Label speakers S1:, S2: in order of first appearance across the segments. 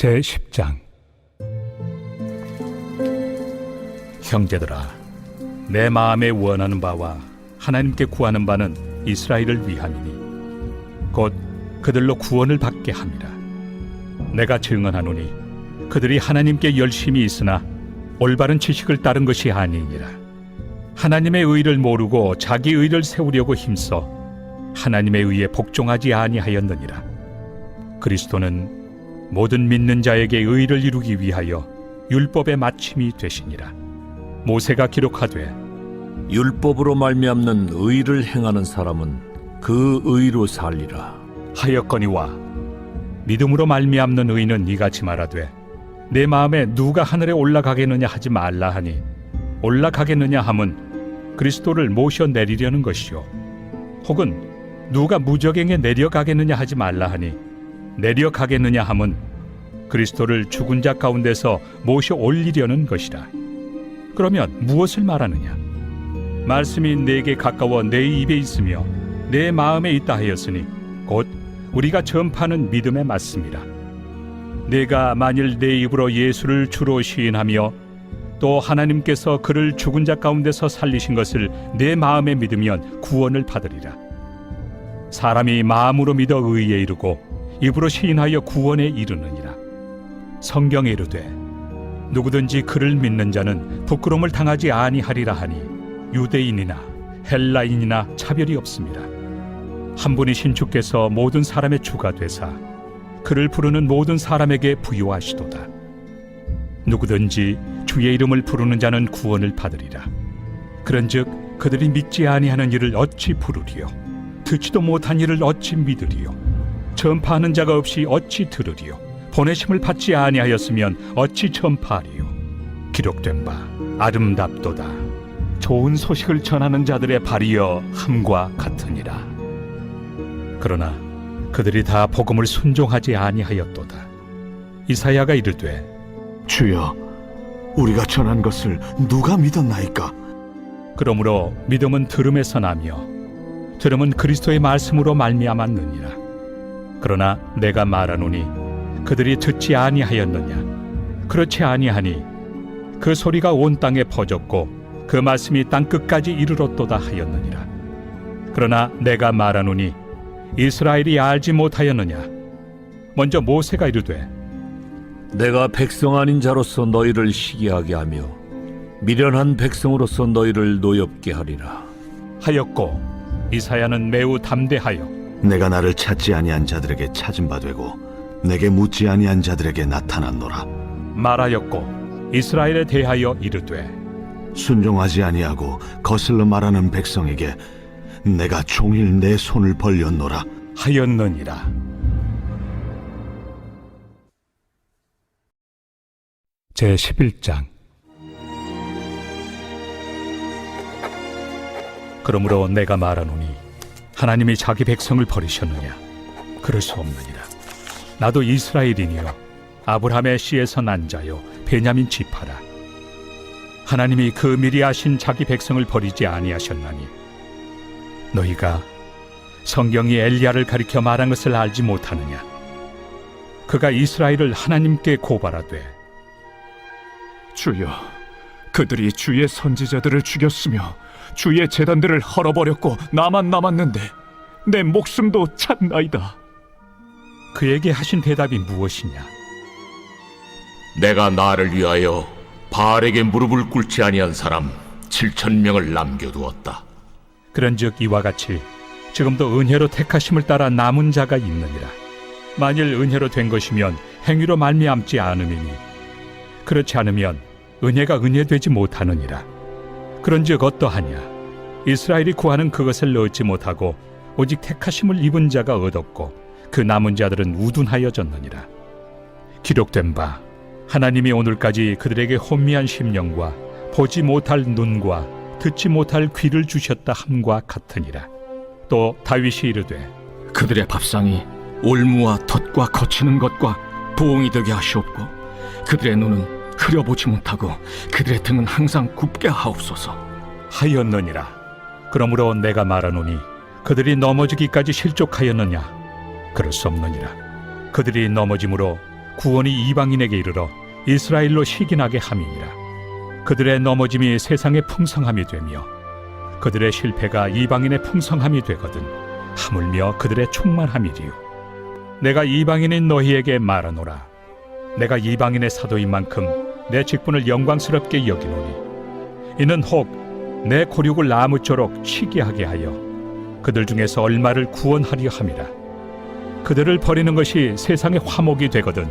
S1: 제10장. 형제들아, 내 마음에 원하는 바와 하나님께 구하는 바는 이스라엘을 위함이니 곧 그들로 구원을 받게 함이라. 내가 증언하노니 그들이 하나님께 열심히 있으나 올바른 지식을 따른 것이 아니니라. 하나님의 의를 모르고 자기 의를 세우려고 힘써 하나님의 의에 복종하지 아니하였느니라. 그리스도는 모든 믿는 자에게 의를 이루기 위하여 율법의 마침이 되시니라. 모세가 기록하되
S2: 율법으로 말미암는 의를 행하는 사람은 그 의로 살리라
S1: 하였거니와 믿음으로 말미암는 의는 이같이 말하되 내 마음에 누가 하늘에 올라가겠느냐 하지 말라 하니 올라가겠느냐 함은 그리스도를 모셔 내리려는 것이요 혹은 누가 무저갱에 내려가겠느냐 하지 말라 하니 내려가겠느냐 함은 그리스도를 죽은 자 가운데서 모셔 올리려는 것이라. 그러면 무엇을 말하느냐? 말씀이 내게 가까워 내 입에 있으며 내 마음에 있다 하였으니 곧 우리가 전파하는 믿음의 말씀이라. 내가 만일 내 입으로 예수를 주로 시인하며 또 하나님께서 그를 죽은 자 가운데서 살리신 것을 내 마음에 믿으면 구원을 받으리라. 사람이 마음으로 믿어 의에 이르고 입으로 시인하여 구원에 이르느니라. 성경에 이르되 누구든지 그를 믿는 자는 부끄러움을 당하지 아니하리라 하니 유대인이나 헬라인이나 차별이 없습니다. 한 분이신 주께서 모든 사람의 주가 되사 그를 부르는 모든 사람에게 부요하시도다. 누구든지 주의 이름을 부르는 자는 구원을 받으리라. 그런즉 그들이 믿지 아니하는 일을 어찌 부르리요? 듣지도 못한 일을 어찌 믿으리요? 전파하는 자가 없이 어찌 들으리요? 보내심을 받지 아니하였으면 어찌 전파하리요? 기록된 바 아름답도다. 좋은 소식을 전하는 자들의 발이여 함과 같으니라. 그러나 그들이 다 복음을 순종하지 아니하였도다. 이사야가 이르되
S3: 주여, 우리가 전한 것을 누가 믿었나이까?
S1: 그러므로 믿음은 들음에서 나며 들음은 그리스도의 말씀으로 말미암았느니라. 그러나 내가 말하노니 그들이 듣지 아니하였느냐? 그렇지 아니하니 그 소리가 온 땅에 퍼졌고 그 말씀이 땅 끝까지 이르렀도다 하였느니라. 그러나 내가 말하노니 이스라엘이 알지 못하였느냐? 먼저 모세가 이르되
S2: 내가 백성 아닌 자로서 너희를 시기하게 하며 미련한 백성으로서 너희를 노엽게 하리라
S1: 하였고 이사야는 매우 담대하여
S3: 내가 나를 찾지 아니한 자들에게 찾은 바 되고 내게 묻지 아니한 자들에게 나타났노라.
S1: 말하였고 이스라엘에 대하여 이르되
S3: 순종하지 아니하고 거슬러 말하는 백성에게 내가 종일 내 손을 벌렸노라
S1: 하였느니라. 제11장. 그러므로 내가 말하노니 하나님이 자기 백성을 버리셨느냐? 그럴 수 없느니라. 나도 이스라엘이니요 아브라함의 씨에서 난 자요 베냐민 지파라. 하나님이 그 미리 아신 자기 백성을 버리지 아니하셨나니 너희가 성경이 엘리야를 가리켜 말한 것을 알지 못하느냐? 그가 이스라엘을 하나님께 고발하되
S4: 주여, 그들이 주의 선지자들을 죽였으며 주의 제단들을 헐어버렸고 나만 남았는데 내 목숨도 찾나이다.
S1: 그에게 하신 대답이 무엇이냐?
S5: 내가 나를 위하여 바알에게 무릎을 꿇지 아니한 사람 7,000명을 남겨두었다.
S1: 그런즉 이와 같이 지금도 은혜로 택하심을 따라 남은 자가 있느니라. 만일 은혜로 된 것이면 행위로 말미암지 않음이니 그렇지 않으면 은혜가 은혜되지 못하느니라. 그런즉 어떠하냐? 이스라엘이 구하는 그것을 얻지 못하고 오직 택하심을 입은 자가 얻었고 그 남은 자들은 우둔하여졌느니라. 기록된 바 하나님이 오늘까지 그들에게 혼미한 심령과 보지 못할 눈과 듣지 못할 귀를 주셨다 함과 같으니라. 또 다윗이 이르되
S4: 그들의 밥상이 올무와 덫과 거치는 것과 부엉이 되게 하시옵고 그들의 눈은 흐려보지 못하고 그들의 등은 항상 굽게 하옵소서
S1: 하였느니라. 그러므로 내가 말하노니 그들이 넘어지기까지 실족하였느냐? 그럴 수 없느니라. 그들이 넘어짐으로 구원이 이방인에게 이르러 이스라엘로 시기나게 함이니라. 그들의 넘어짐이 세상의 풍성함이 되며 그들의 실패가 이방인의 풍성함이 되거든 하물며 그들의 충만함이리요. 내가 이방인인 너희에게 말하노라. 내가 이방인의 사도인 만큼 내 직분을 영광스럽게 여기노니 이는 혹 내 고륙을 나무쪼록 시기하게 하여 그들 중에서 얼마를 구원하려 함이라. 그들을 버리는 것이 세상의 화목이 되거든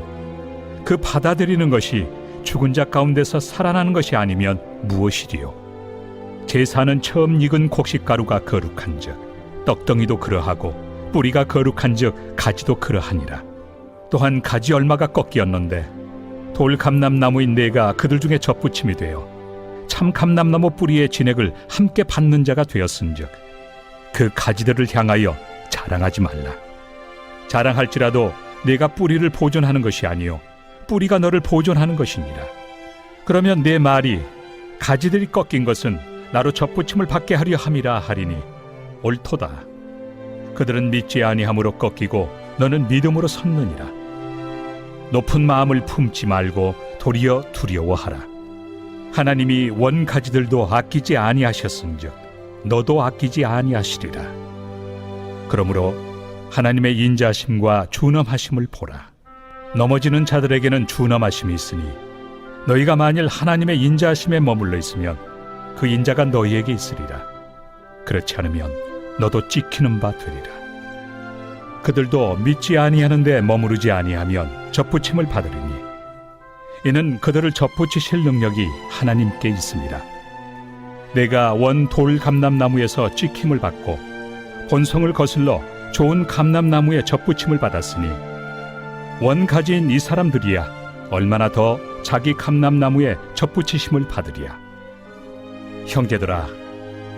S1: 그 받아들이는 것이 죽은 자 가운데서 살아나는 것이 아니면 무엇이리요. 제사는 처음 익은 곡식가루가 거룩한즉 떡덩이도 그러하고 뿌리가 거룩한즉 가지도 그러하니라. 또한 가지 얼마가 꺾이었는데 돌 감람나무인 내가 그들 중에 접붙임이 되어 참 감람나무 뿌리의 진액을 함께 받는 자가 되었은즉 그 가지들을 향하여 자랑하지 말라. 자랑할지라도 내가 뿌리를 보존하는 것이 아니요 뿌리가 너를 보존하는 것이니라. 그러면 내 말이 가지들이 꺾인 것은 나로 접붙임을 받게 하려 함이라 하리니 옳도다. 그들은 믿지 아니함으로 꺾이고 너는 믿음으로 섰느니라. 높은 마음을 품지 말고 도리어 두려워하라. 하나님이 원 가지들도 아끼지 아니하셨은즉 너도 아끼지 아니하시리라. 그러므로 하나님의 인자하심과 준엄하심을 보라. 넘어지는 자들에게는 준엄하심이 있으니 너희가 만일 하나님의 인자하심에 머물러 있으면 그 인자가 너희에게 있으리라. 그렇지 않으면 너도 찍히는 바 되리라. 그들도 믿지 아니하는데 머무르지 아니하면 접붙임을 받으리니 이는 그들을 접붙이실 능력이 하나님께 있습니다. 내가 원 돌 감람나무에서 찍힘을 받고 본성을 거슬러 좋은 감람나무에 접붙임을 받았으니 원 가지인 이 사람들이야 얼마나 더 자기 감람나무에 접붙이심을 받으리야. 형제들아,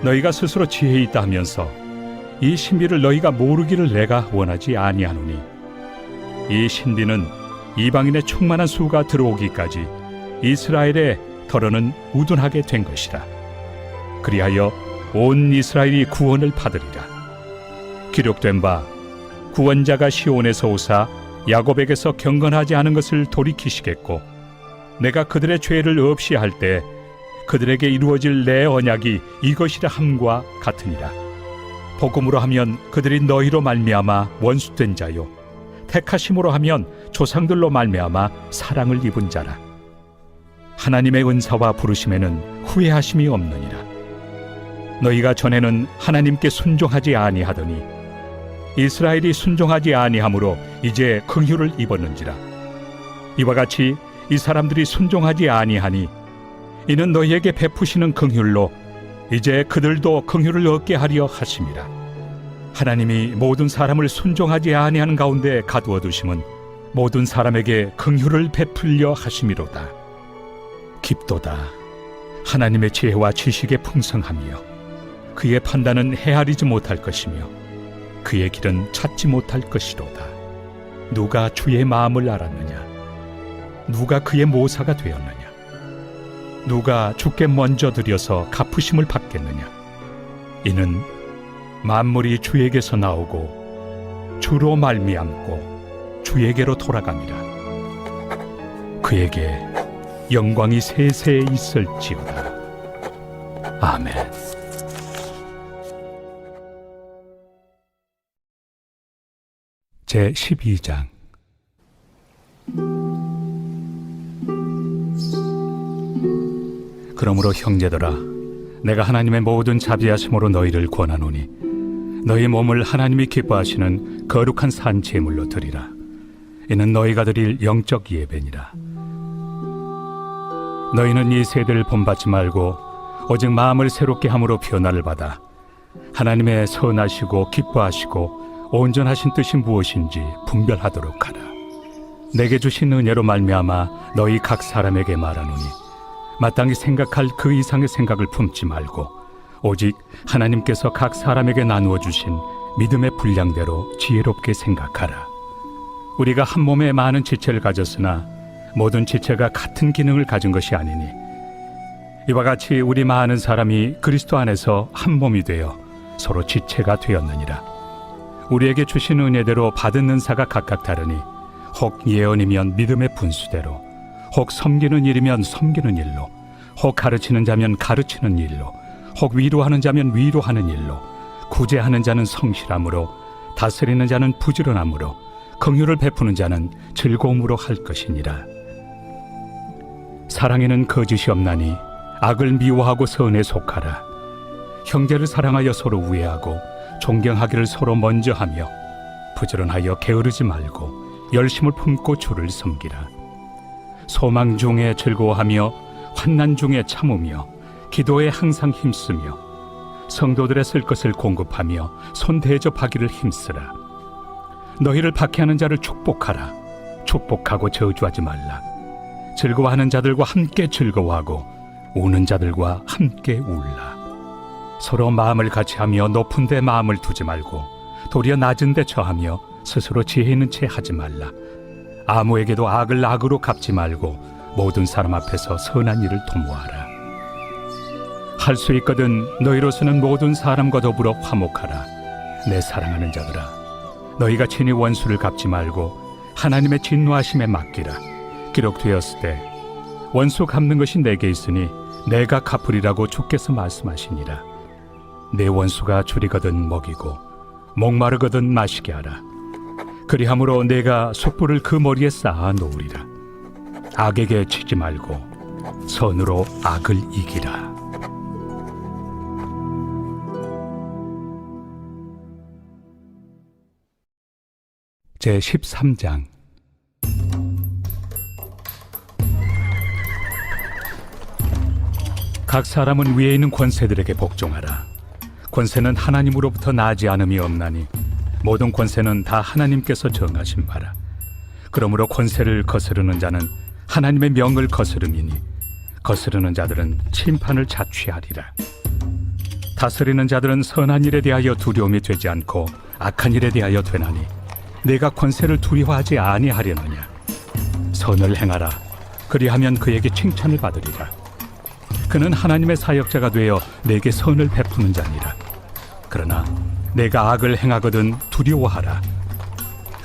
S1: 너희가 스스로 지혜 있다 하면서 이 신비를 너희가 모르기를 내가 원하지 아니하노니 이 신비는 이방인의 충만한 수가 들어오기까지 이스라엘의 덜어는 우둔하게 된 것이라. 그리하여 온 이스라엘이 구원을 받으리라. 기록된 바 구원자가 시온에서 오사 야곱에게서 경건하지 않은 것을 돌이키시겠고 내가 그들의 죄를 없이 할 때 그들에게 이루어질 내 언약이 이것이라 함과 같으니라. 복음으로 하면 그들이 너희로 말미암아 원수된 자요 택하심으로 하면 조상들로 말미암아 사랑을 입은 자라. 하나님의 은사와 부르심에는 후회하심이 없느니라. 너희가 전에는 하나님께 순종하지 아니하더니 이스라엘이 순종하지 아니하므로 이제 긍휼을 입었는지라. 이와 같이 이 사람들이 순종하지 아니하니 이는 너희에게 베푸시는 긍휼로 이제 그들도 긍휼을 얻게 하려 하심이라. 하나님이 모든 사람을 순종하지 아니하는 가운데 가두어 두심은 모든 사람에게 긍휼을 베풀려 하심이로다. 깊도다. 하나님의 지혜와 지식의 풍성함이여 그의 판단은 헤아리지 못할 것이며 그의 길은 찾지 못할 것이로다. 누가 주의 마음을 알았느냐? 누가 그의 모사가 되었느냐? 누가 주께 먼저 드려서 갚으심을 받겠느냐? 이는 만물이 주에게서 나오고 주로 말미암고 주에게로 돌아갑니다. 그에게 영광이 세세에 있을지어다. 아멘. 제 12장. 그러므로 형제들아, 내가 하나님의 모든 자비하심으로 너희를 권하노니 너희 몸을 하나님이 기뻐하시는 거룩한 산 제물로 드리라. 이는 너희가 드릴 영적 예배니라. 너희는 이 세대를 본받지 말고 오직 마음을 새롭게 함으로 변화를 받아 하나님의 선하시고 기뻐하시고 온전하신 뜻이 무엇인지 분별하도록 하라. 내게 주신 은혜로 말미암아 너희 각 사람에게 말하노니 마땅히 생각할 그 이상의 생각을 품지 말고 오직 하나님께서 각 사람에게 나누어 주신 믿음의 분량대로 지혜롭게 생각하라. 우리가 한 몸에 많은 지체를 가졌으나 모든 지체가 같은 기능을 가진 것이 아니니 이와 같이 우리 많은 사람이 그리스도 안에서 한 몸이 되어 서로 지체가 되었느니라. 우리에게 주신 은혜대로 받은 은사가 각각 다르니 혹 예언이면 믿음의 분수대로, 혹 섬기는 일이면 섬기는 일로, 혹 가르치는 자면 가르치는 일로, 혹 위로하는 자면 위로하는 일로, 구제하는 자는 성실함으로, 다스리는 자는 부지런함으로, 긍휼을 베푸는 자는 즐거움으로 할 것이니라. 사랑에는 거짓이 없나니 악을 미워하고 선에 속하라. 형제를 사랑하여 서로 우애하고 존경하기를 서로 먼저 하며 부지런하여 게으르지 말고 열심을 품고 주를 섬기라. 소망 중에 즐거워하며 환난 중에 참으며 기도에 항상 힘쓰며 성도들의 쓸 것을 공급하며 손 대접하기를 힘쓰라. 너희를 박해하는 자를 축복하라. 축복하고 저주하지 말라. 즐거워하는 자들과 함께 즐거워하고 우는 자들과 함께 울라. 서로 마음을 같이하며 높은 데 마음을 두지 말고 도리어 낮은 데 처하며 스스로 지혜 있는 채 하지 말라. 아무에게도 악을 악으로 갚지 말고 모든 사람 앞에서 선한 일을 도모하라. 할 수 있거든 너희로서는 모든 사람과 더불어 화목하라. 내 사랑하는 자들아, 너희가 친히 원수를 갚지 말고 하나님의 진노하심에 맡기라. 기록되었을 때 원수 갚는 것이 내게 있으니 내가 갚으리라고 주께서 말씀하시니라. 내 원수가 줄이거든 먹이고 목마르거든 마시게 하라. 그리함으로 내가 숯불을 그 머리에 쌓아 놓으리라. 악에게 치지 말고 선으로 악을 이기라. 제 13장. 각 사람은 위에 있는 권세들에게 복종하라. 권세는 하나님으로부터 나지 않음이 없나니 모든 권세는 다 하나님께서 정하신 바라. 그러므로 권세를 거스르는 자는 하나님의 명을 거스름이니 거스르는 자들은 심판을 자취하리라. 다스리는 자들은 선한 일에 대하여 두려움이 되지 않고 악한 일에 대하여 되나니 내가 권세를 두려워하지 아니하려느냐. 선을 행하라. 그리하면 그에게 칭찬을 받으리라. 그는 하나님의 사역자가 되어 내게 선을 베푸는 자니라. 그러나 내가 악을 행하거든 두려워하라.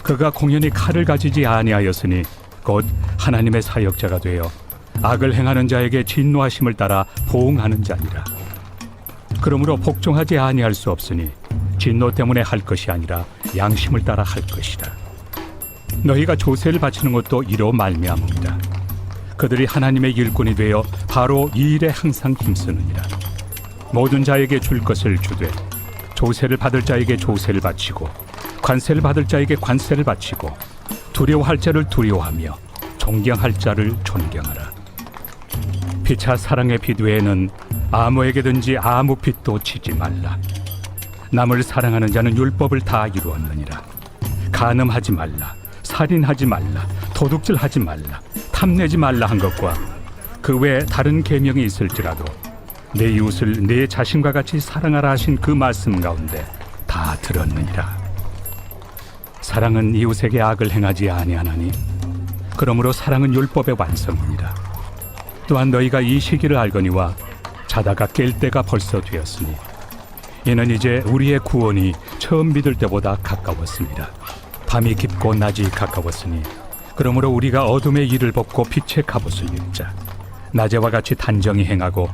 S1: 그가 공연히 칼을 가지지 아니하였으니 곧 하나님의 사역자가 되어 악을 행하는 자에게 진노하심을 따라 보응하는 자니라. 그러므로 복종하지 아니할 수 없으니 진노 때문에 할 것이 아니라 양심을 따라 할 것이다. 너희가 조세를 바치는 것도 이로 말미암음이다. 그들이 하나님의 일꾼이 되어 바로 이 일에 항상 힘쓰느니라. 모든 자에게 줄 것을 주되 조세를 받을 자에게 조세를 바치고 관세를 받을 자에게 관세를 바치고 두려워할 자를 두려워하며 존경할 자를 존경하라. 피차 사랑의 빛 외에는 아무에게든지 아무 빛도 치지 말라. 남을 사랑하는 자는 율법을 다 이루었느니라. 간음하지 말라, 살인하지 말라, 도둑질하지 말라, 탐내지 말라 한 것과 그 외에 다른 계명이 있을지라도 내 이웃을 내 자신과 같이 사랑하라 하신 그 말씀 가운데 다 들었느니라. 사랑은 이웃에게 악을 행하지 아니하나니 그러므로 사랑은 율법의 완성이니라. 또한 너희가 이 시기를 알거니와 자다가 깰 때가 벌써 되었으니 이는 이제 우리의 구원이 처음 믿을 때보다 가까웠습니다. 밤이 깊고 낮이 가까웠으니 그러므로 우리가 어둠의 일을 벗고 빛의 갑옷을 입자. 낮에와 같이 단정히 행하고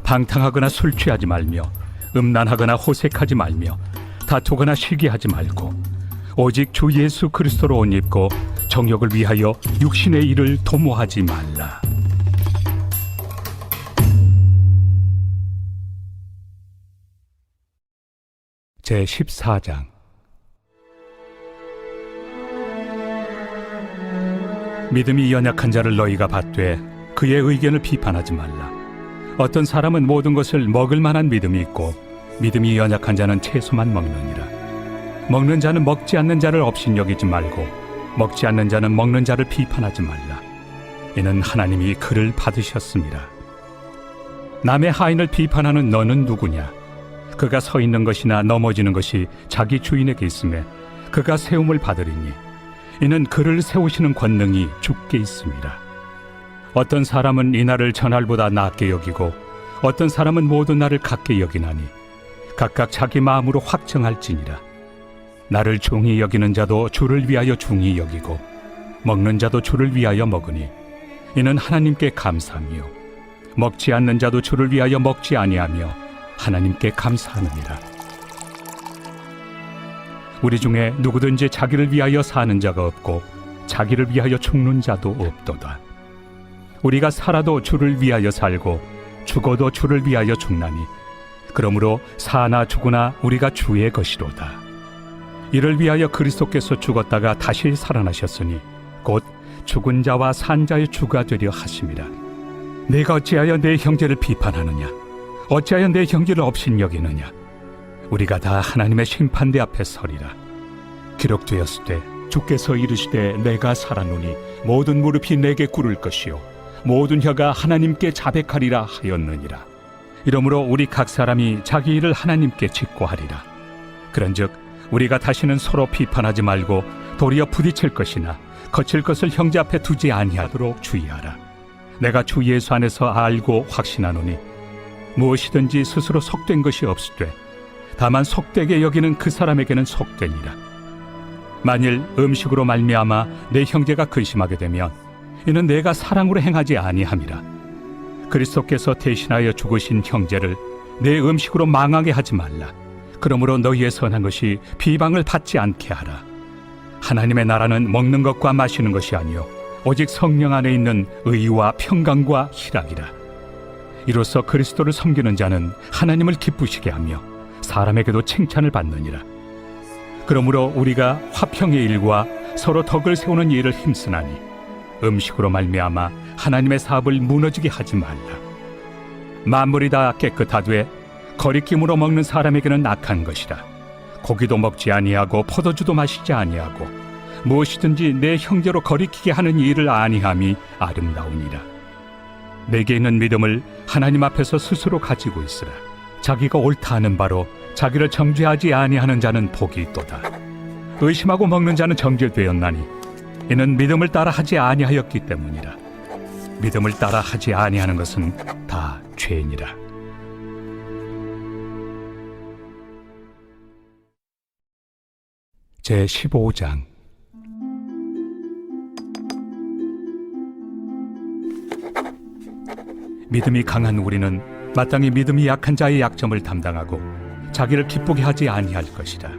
S1: 방탕하거나 술 취하지 말며 음란하거나 호색하지 말며 다투거나 시기하지 말고 오직 주 예수 그리스도로 옷 입고 정욕을 위하여 육신의 일을 도모하지 말라. 제 14장. 믿음이 연약한 자를 너희가 받되 그의 의견을 비판하지 말라. 어떤 사람은 모든 것을 먹을 만한 믿음이 있고 믿음이 연약한 자는 채소만 먹느니라. 먹는 자는 먹지 않는 자를 업신여기지 말고 먹지 않는 자는 먹는 자를 비판하지 말라. 이는 하나님이 그를 받으셨습니다. 남의 하인을 비판하는 너는 누구냐? 그가 서 있는 것이나 넘어지는 것이 자기 주인에게 있음에 그가 세움을 받으리니 이는 그를 세우시는 권능이 주께 있습니다. 어떤 사람은 이날을 전날보다 낮게 여기고 어떤 사람은 모든 날을 같게 여기나니 각각 자기 마음으로 확정할지니라. 나를 중히 여기는 자도 주를 위하여 중히 여기고 먹는 자도 주를 위하여 먹으니 이는 하나님께 감사함이요 먹지 않는 자도 주를 위하여 먹지 아니하며 하나님께 감사하느니라. 우리 중에 누구든지 자기를 위하여 사는 자가 없고 자기를 위하여 죽는 자도 없도다. 우리가 살아도 주를 위하여 살고 죽어도 주를 위하여 죽나니 그러므로 사나 죽으나 우리가 주의 것이로다. 이를 위하여 그리스도께서 죽었다가 다시 살아나셨으니 곧 죽은 자와 산 자의 주가 되려 하심이라. 내가 어찌하여 내 형제를 비판하느냐? 어찌하여 내 형제를 업신여기느냐? 우리가 다 하나님의 심판대 앞에 서리라. 기록되었을 때 주께서 이르시되 내가 살았노니 모든 무릎이 내게 꿇을 것이요 모든 혀가 하나님께 자백하리라 하였느니라. 이러므로 우리 각 사람이 자기 일을 하나님께 직고하리라. 그런즉 우리가 다시는 서로 비판하지 말고 도리어 부딪힐 것이나 거칠 것을 형제 앞에 두지 아니하도록 주의하라. 내가 주 예수 안에서 알고 확신하노니 무엇이든지 스스로 속된 것이 없으되 다만 속되게 여기는 그 사람에게는 속되니라. 만일 음식으로 말미암아 내 형제가 근심하게 되면 이는 내가 사랑으로 행하지 아니함이라. 그리스도께서 대신하여 죽으신 형제를 내 음식으로 망하게 하지 말라. 그러므로 너희의 선한 것이 비방을 받지 않게 하라. 하나님의 나라는 먹는 것과 마시는 것이 아니요 오직 성령 안에 있는 의와 평강과 희락이라. 이로써 그리스도를 섬기는 자는 하나님을 기쁘시게 하며 사람에게도 칭찬을 받느니라. 그러므로 우리가 화평의 일과 서로 덕을 세우는 일을 힘쓰나니 음식으로 말미암아 하나님의 사업을 무너지게 하지 말라. 만물이 다 깨끗하되 거리낌으로 먹는 사람에게는 악한 것이라. 고기도 먹지 아니하고 포도주도 마시지 아니하고 무엇이든지 내 형제로 거리키게 하는 일을 아니함이 아름다우니라. 내게 있는 믿음을 하나님 앞에서 스스로 가지고 있으라. 자기가 옳다 하는 바로 자기를 정죄하지 아니하는 자는 복이 있도다. 의심하고 먹는 자는 정죄되었나니 이는 믿음을 따라 하지 아니하였기 때문이라. 믿음을 따라 하지 아니하는 것은 다 죄니라. 제15장. 믿음이 강한 우리는 마땅히 믿음이 약한 자의 약점을 담당하고 자기를 기쁘게 하지 아니할 것이라.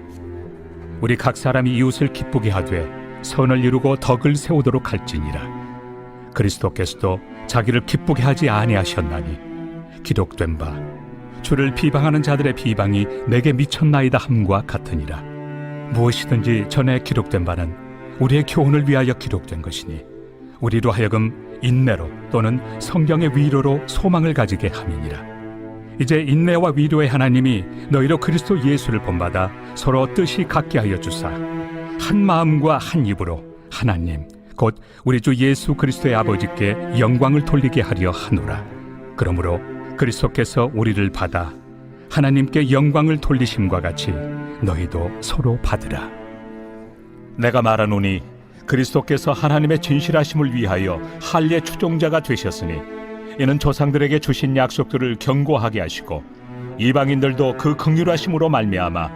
S1: 우리 각 사람이 이웃을 기쁘게 하되 선을 이루고 덕을 세우도록 할지니라. 그리스도께서도 자기를 기쁘게 하지 아니하셨나니 기록된 바 주를 비방하는 자들의 비방이 내게 미쳤나이다 함과 같으니라. 무엇이든지 전에 기록된 바는 우리의 교훈을 위하여 기록된 것이니 우리로 하여금 인내로 또는 성경의 위로로 소망을 가지게 함이니라. 이제 인내와 위로의 하나님이 너희로 그리스도 예수를 본받아 서로 뜻이 같게 하여 주사 한 마음과 한 입으로 하나님 곧 우리 주 예수 그리스도의 아버지께 영광을 돌리게 하려 하노라. 그러므로 그리스도께서 우리를 받아 하나님께 영광을 돌리심과 같이 너희도 서로 받으라. 내가 말하노니 그리스도께서 하나님의 진실하심을 위하여 할례 추종자가 되셨으니 이는 조상들에게 주신 약속들을 견고하게 하시고 이방인들도 그 긍휼하심으로 말미암아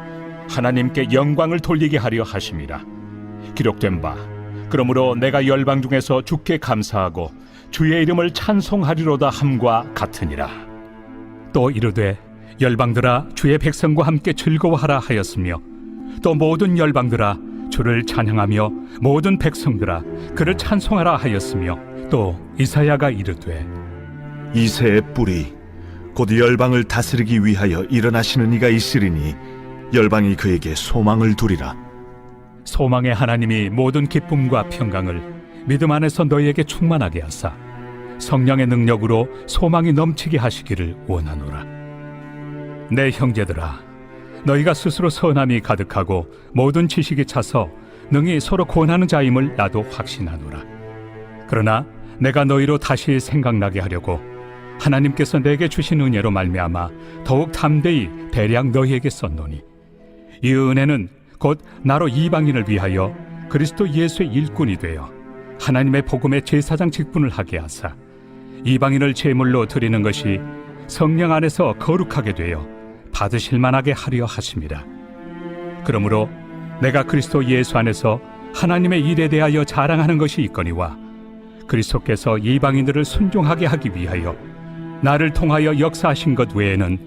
S1: 하나님께 영광을 돌리게 하려 하심이라. 기록된 바 그러므로 내가 열방 중에서 주께 감사하고 주의 이름을 찬송하리로다 함과 같으니라. 또 이르되 열방들아 주의 백성과 함께 즐거워하라 하였으며 또 모든 열방들아 주를 찬양하며 모든 백성들아 그를 찬송하라 하였으며 또 이사야가 이르되
S3: 이새의 뿌리 곧 열방을 다스리기 위하여 일어나시는 이가 있으리니 열방이 그에게 소망을 두리라.
S1: 소망의 하나님이 모든 기쁨과 평강을 믿음 안에서 너희에게 충만하게 하사 성령의 능력으로 소망이 넘치게 하시기를 원하노라. 내 형제들아 너희가 스스로 선함이 가득하고 모든 지식이 차서 능히 서로 권하는 자임을 나도 확신하노라. 그러나 내가 너희로 다시 생각나게 하려고 하나님께서 내게 주신 은혜로 말미암아 더욱 담대히 대량 너희에게 썼노니 이 은혜는 곧 나로 이방인을 위하여 그리스도 예수의 일꾼이 되어 하나님의 복음의 제사장 직분을 하게 하사 이방인을 제물로 드리는 것이 성령 안에서 거룩하게 되어 받으실 만하게 하려 하심이라. 그러므로 내가 그리스도 예수 안에서 하나님의 일에 대하여 자랑하는 것이 있거니와 그리스도께서 이방인들을 순종하게 하기 위하여 나를 통하여 역사하신 것 외에는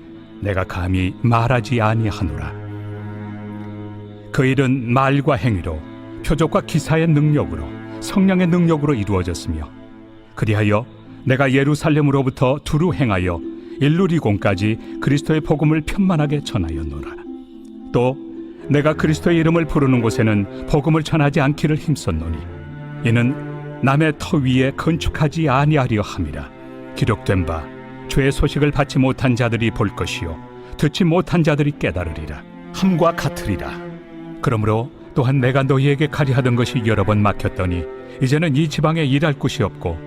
S1: 내가 감히 말하지 아니하노라. 그 일은 말과 행위로 표적과 기사의 능력으로 성령의 능력으로 이루어졌으며 그리하여 내가 예루살렘으로부터 두루 행하여 일루리공까지 그리스도의 복음을 편만하게 전하였노라. 또 내가 그리스도의 이름을 부르는 곳에는 복음을 전하지 않기를 힘썼노니 이는 남의 터 위에 건축하지 아니하려 함이라. 기록된 바 죄의 소식을 받지 못한 자들이 볼 것이요 듣지 못한 자들이 깨달으리라 함과 같으리라. 그러므로 또한 내가 너희에게 가려 하던 것이 여러 번 막혔더니 이제는 이 지방에 일할 곳이 없고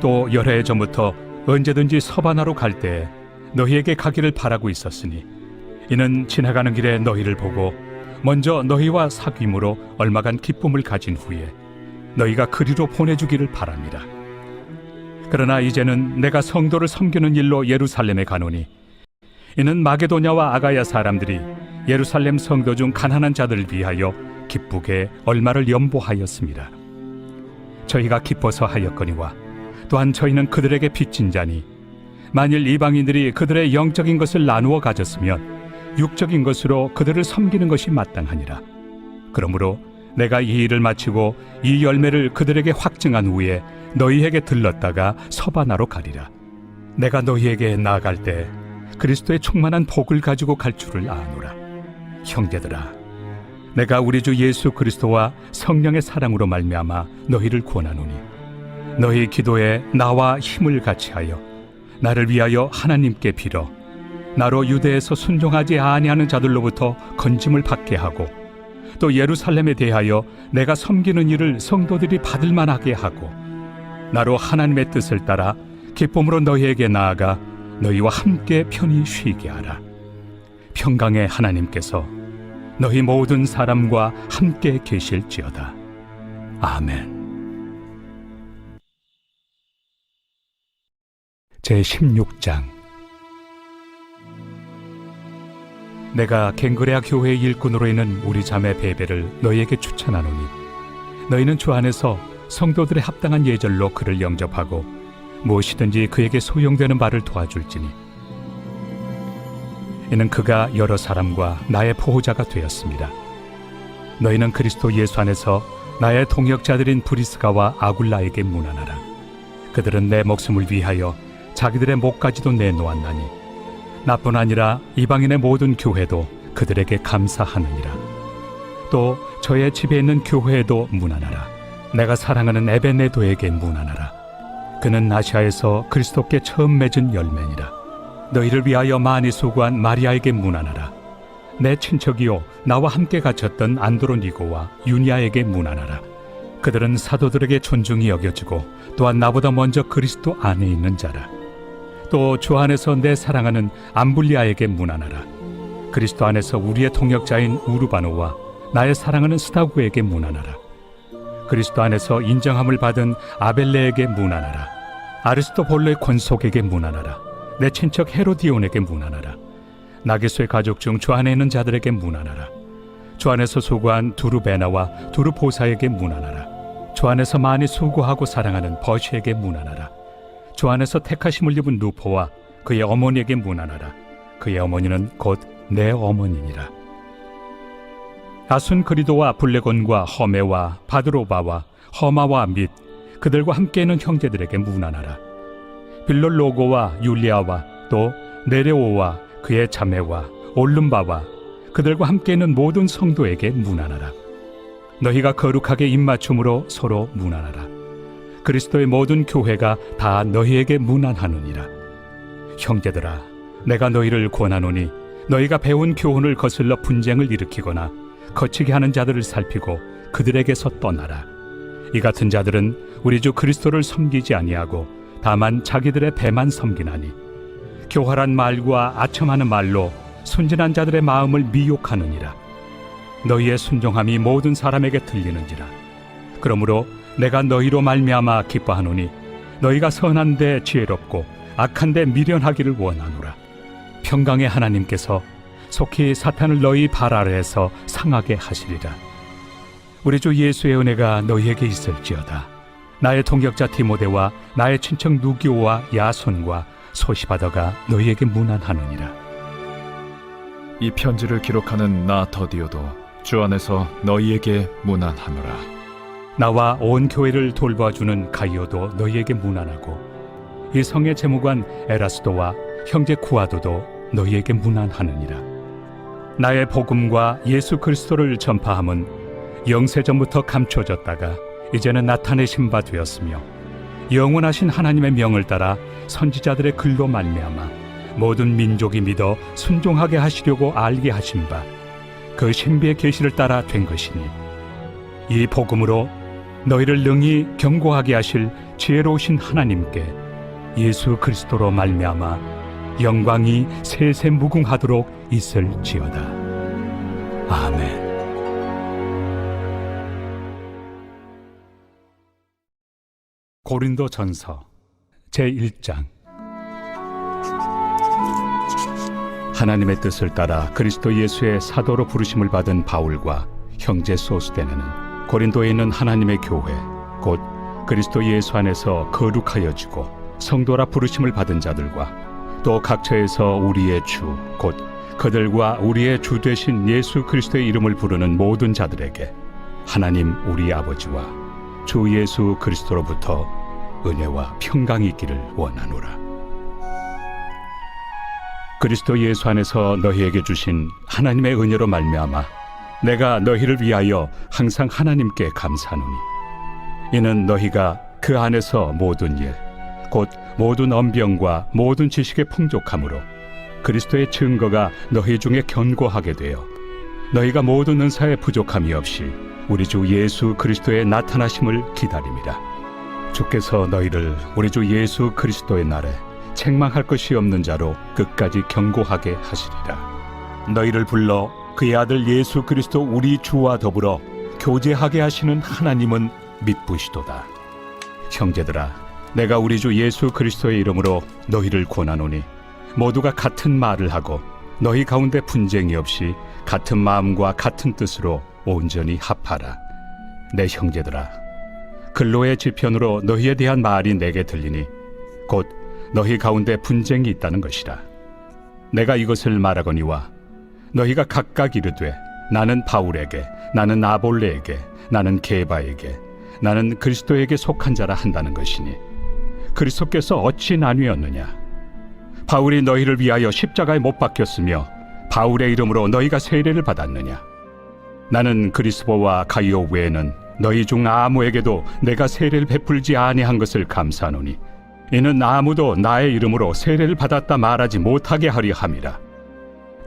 S1: 또 여러 해 전부터 언제든지 서바나로 갈 때에 너희에게 가기를 바라고 있었으니 이는 지나가는 길에 너희를 보고 먼저 너희와 사귐으로 얼마간 기쁨을 가진 후에 너희가 그리로 보내주기를 바랍니다. 그러나 이제는 내가 성도를 섬기는 일로 예루살렘에 가노니 이는 마게도냐와 아가야 사람들이 예루살렘 성도 중 가난한 자들을 위하여 기쁘게 얼마를 연보하였습니다. 저희가 기뻐서 하였거니와 또한 저희는 그들에게 빚진 자니 만일 이방인들이 그들의 영적인 것을 나누어 가졌으면 육적인 것으로 그들을 섬기는 것이 마땅하니라. 그러므로 내가 이 일을 마치고 이 열매를 그들에게 확증한 후에 너희에게 들렀다가 서바나로 가리라. 내가 너희에게 나아갈 때 그리스도의 충만한 복을 가지고 갈 줄을 아노라. 형제들아, 내가 우리 주 예수 그리스도와 성령의 사랑으로 말미암아 너희를 권하노니 너희 기도에 나와 힘을 같이하여 나를 위하여 하나님께 빌어 나로 유대에서 순종하지 아니하는 자들로부터 건짐을 받게 하고 또 예루살렘에 대하여 내가 섬기는 일을 성도들이 받을 만하게 하고 나로 하나님의 뜻을 따라 기쁨으로 너희에게 나아가 너희와 함께 편히 쉬게 하라. 평강의 하나님께서 너희 모든 사람과 함께 계실지어다. 아멘. 제16장. 내가 갱그레아 교회의 일꾼으로 있는 우리 자매 베베를 너희에게 추천하노니 너희는 주 안에서 성도들의 합당한 예절로 그를 영접하고 무엇이든지 그에게 소용되는 바를 도와줄지니 이는 그가 여러 사람과 나의 보호자가 되었습니다. 너희는 그리스도 예수 안에서 나의 동역자들인 브리스가와 아굴라에게 문안하라. 그들은 내 목숨을 위하여 자기들의 목까지도 내놓았나니 나뿐 아니라 이방인의 모든 교회도 그들에게 감사하느니라. 또 저의 집에 있는 교회에도 문안하라. 내가 사랑하는 에베네도에게 문안하라. 그는 아시아에서 그리스도께 처음 맺은 열매니라. 너희를 위하여 많이 수고한 마리아에게 문안하라. 내 친척이요 나와 함께 갇혔던 안드로니고와 유니아에게 문안하라. 그들은 사도들에게 존중이 여겨지고 또한 나보다 먼저 그리스도 안에 있는 자라. 또 주 안에서 내 사랑하는 암블리아에게 문안하라. 그리스도 안에서 우리의 동역자인 우르바노와 나의 사랑하는 스다구에게 문안하라. 그리스도 안에서 인정함을 받은 아벨레에게 문안하라. 아리스토볼로의 권속에게 문안하라. 내 친척 헤로디온에게 문안하라. 나게소의 가족 중 주 안에 있는 자들에게 문안하라. 주 안에서 수고한 두루베나와 두루보사에게 문안하라. 주 안에서 많이 수고하고 사랑하는 버시에게 문안하라. 주 안에서 택하심을 입은 루포와 그의 어머니에게 문안하라. 그의 어머니는 곧 내 어머니니라. 아순그리도와 블레곤과 허메와 바드로바와 허마와 및 그들과 함께 있는 형제들에게 문안하라. 빌롤로고와 율리아와 또 네레오와 그의 자매와 올름바와 그들과 함께 있는 모든 성도에게 문안하라. 너희가 거룩하게 입맞춤으로 서로 문안하라. 그리스도의 모든 교회가 다 너희에게 문안하느니라. 형제들아, 내가 너희를 권하노니 너희가 배운 교훈을 거슬러 분쟁을 일으키거나 거치게 하는 자들을 살피고 그들에게서 떠나라. 이 같은 자들은 우리 주 그리스도를 섬기지 아니하고 다만 자기들의 배만 섬기나니 교활한 말과 아첨하는 말로 순진한 자들의 마음을 미혹하느니라. 너희의 순종함이 모든 사람에게 들리는지라. 그러므로 내가 너희로 말미암아 기뻐하노니 너희가 선한데 지혜롭고 악한데 미련하기를 원하노라. 평강의 하나님께서 속히 사탄을 너희 발 아래에서 상하게 하시리라. 우리 주 예수의 은혜가 너희에게 있을지어다. 나의 동역자 디모데와 나의 친척 누기오와 야손과 소시바더가 너희에게 문안하느니라.
S6: 이 편지를 기록하는 나 더디오도 주 안에서 너희에게 문안하노라.
S1: 나와 온 교회를 돌봐주는 가이오도 너희에게 문안하고 이 성의 재무관 에라스도와 형제 구아도도 너희에게 문안하느니라. 나의 복음과 예수 그리스도를 전파함은 영세전부터 감춰졌다가 이제는 나타내신 바 되었으며 영원하신 하나님의 명을 따라 선지자들의 글로 말미암아 모든 민족이 믿어 순종하게 하시려고 알게 하신 바 그 신비의 계시를 따라 된 것이니 이 복음으로 너희를 능히 경고하게 하실 지혜로우신 하나님께 예수 그리스도로 말미암아 영광이 세세 무궁하도록 있을지어다. 아멘. 고린도 전서 제1장. 하나님의 뜻을 따라 그리스도 예수의 사도로 부르심을 받은 바울과 형제 소스데네는 고린도에 있는 하나님의 교회 곧 그리스도 예수 안에서 거룩하여지고 성도라 부르심을 받은 자들과 또 각처에서 우리의 주 곧 그들과 우리의 주 되신 예수 그리스도의 이름을 부르는 모든 자들에게 하나님 우리 아버지와 주 예수 그리스도로부터 은혜와 평강이 있기를 원하노라. 그리스도 예수 안에서 너희에게 주신 하나님의 은혜로 말미암아 내가 너희를 위하여 항상 하나님께 감사하노니 이는 너희가 그 안에서 모든 일 곧 모든 언병과 모든 지식의 풍족함으로 그리스도의 증거가 너희 중에 견고하게 되어 너희가 모든 은사에 부족함이 없이 우리 주 예수 그리스도의 나타나심을 기다림이라. 주께서 너희를 우리 주 예수 그리스도의 날에 책망할 것이 없는 자로 끝까지 경고하게 하시리라. 너희를 불러 그의 아들 예수 그리스도 우리 주와 더불어 교제하게 하시는 하나님은 믿부시도다. 형제들아, 내가 우리 주 예수 그리스도의 이름으로 너희를 권하노니 모두가 같은 말을 하고 너희 가운데 분쟁이 없이 같은 마음과 같은 뜻으로 온전히 합하라. 내 형제들아, 근로의 지편으로 너희에 대한 말이 내게 들리니 곧 너희 가운데 분쟁이 있다는 것이라. 내가 이것을 말하거니와 너희가 각각 이르되 나는 바울에게, 나는 아볼레에게, 나는 게바에게, 나는 그리스도에게 속한 자라 한다는 것이니 그리스도께서 어찌 나뉘었느냐? 바울이 너희를 위하여 십자가에 못 박혔으며 바울의 이름으로 너희가 세례를 받았느냐? 나는 그리스도와 가이오 외에는 너희 중 아무에게도 내가 세례를 베풀지 아니한 것을 감사하노니 이는 아무도 나의 이름으로 세례를 받았다 말하지 못하게 하려 함이라.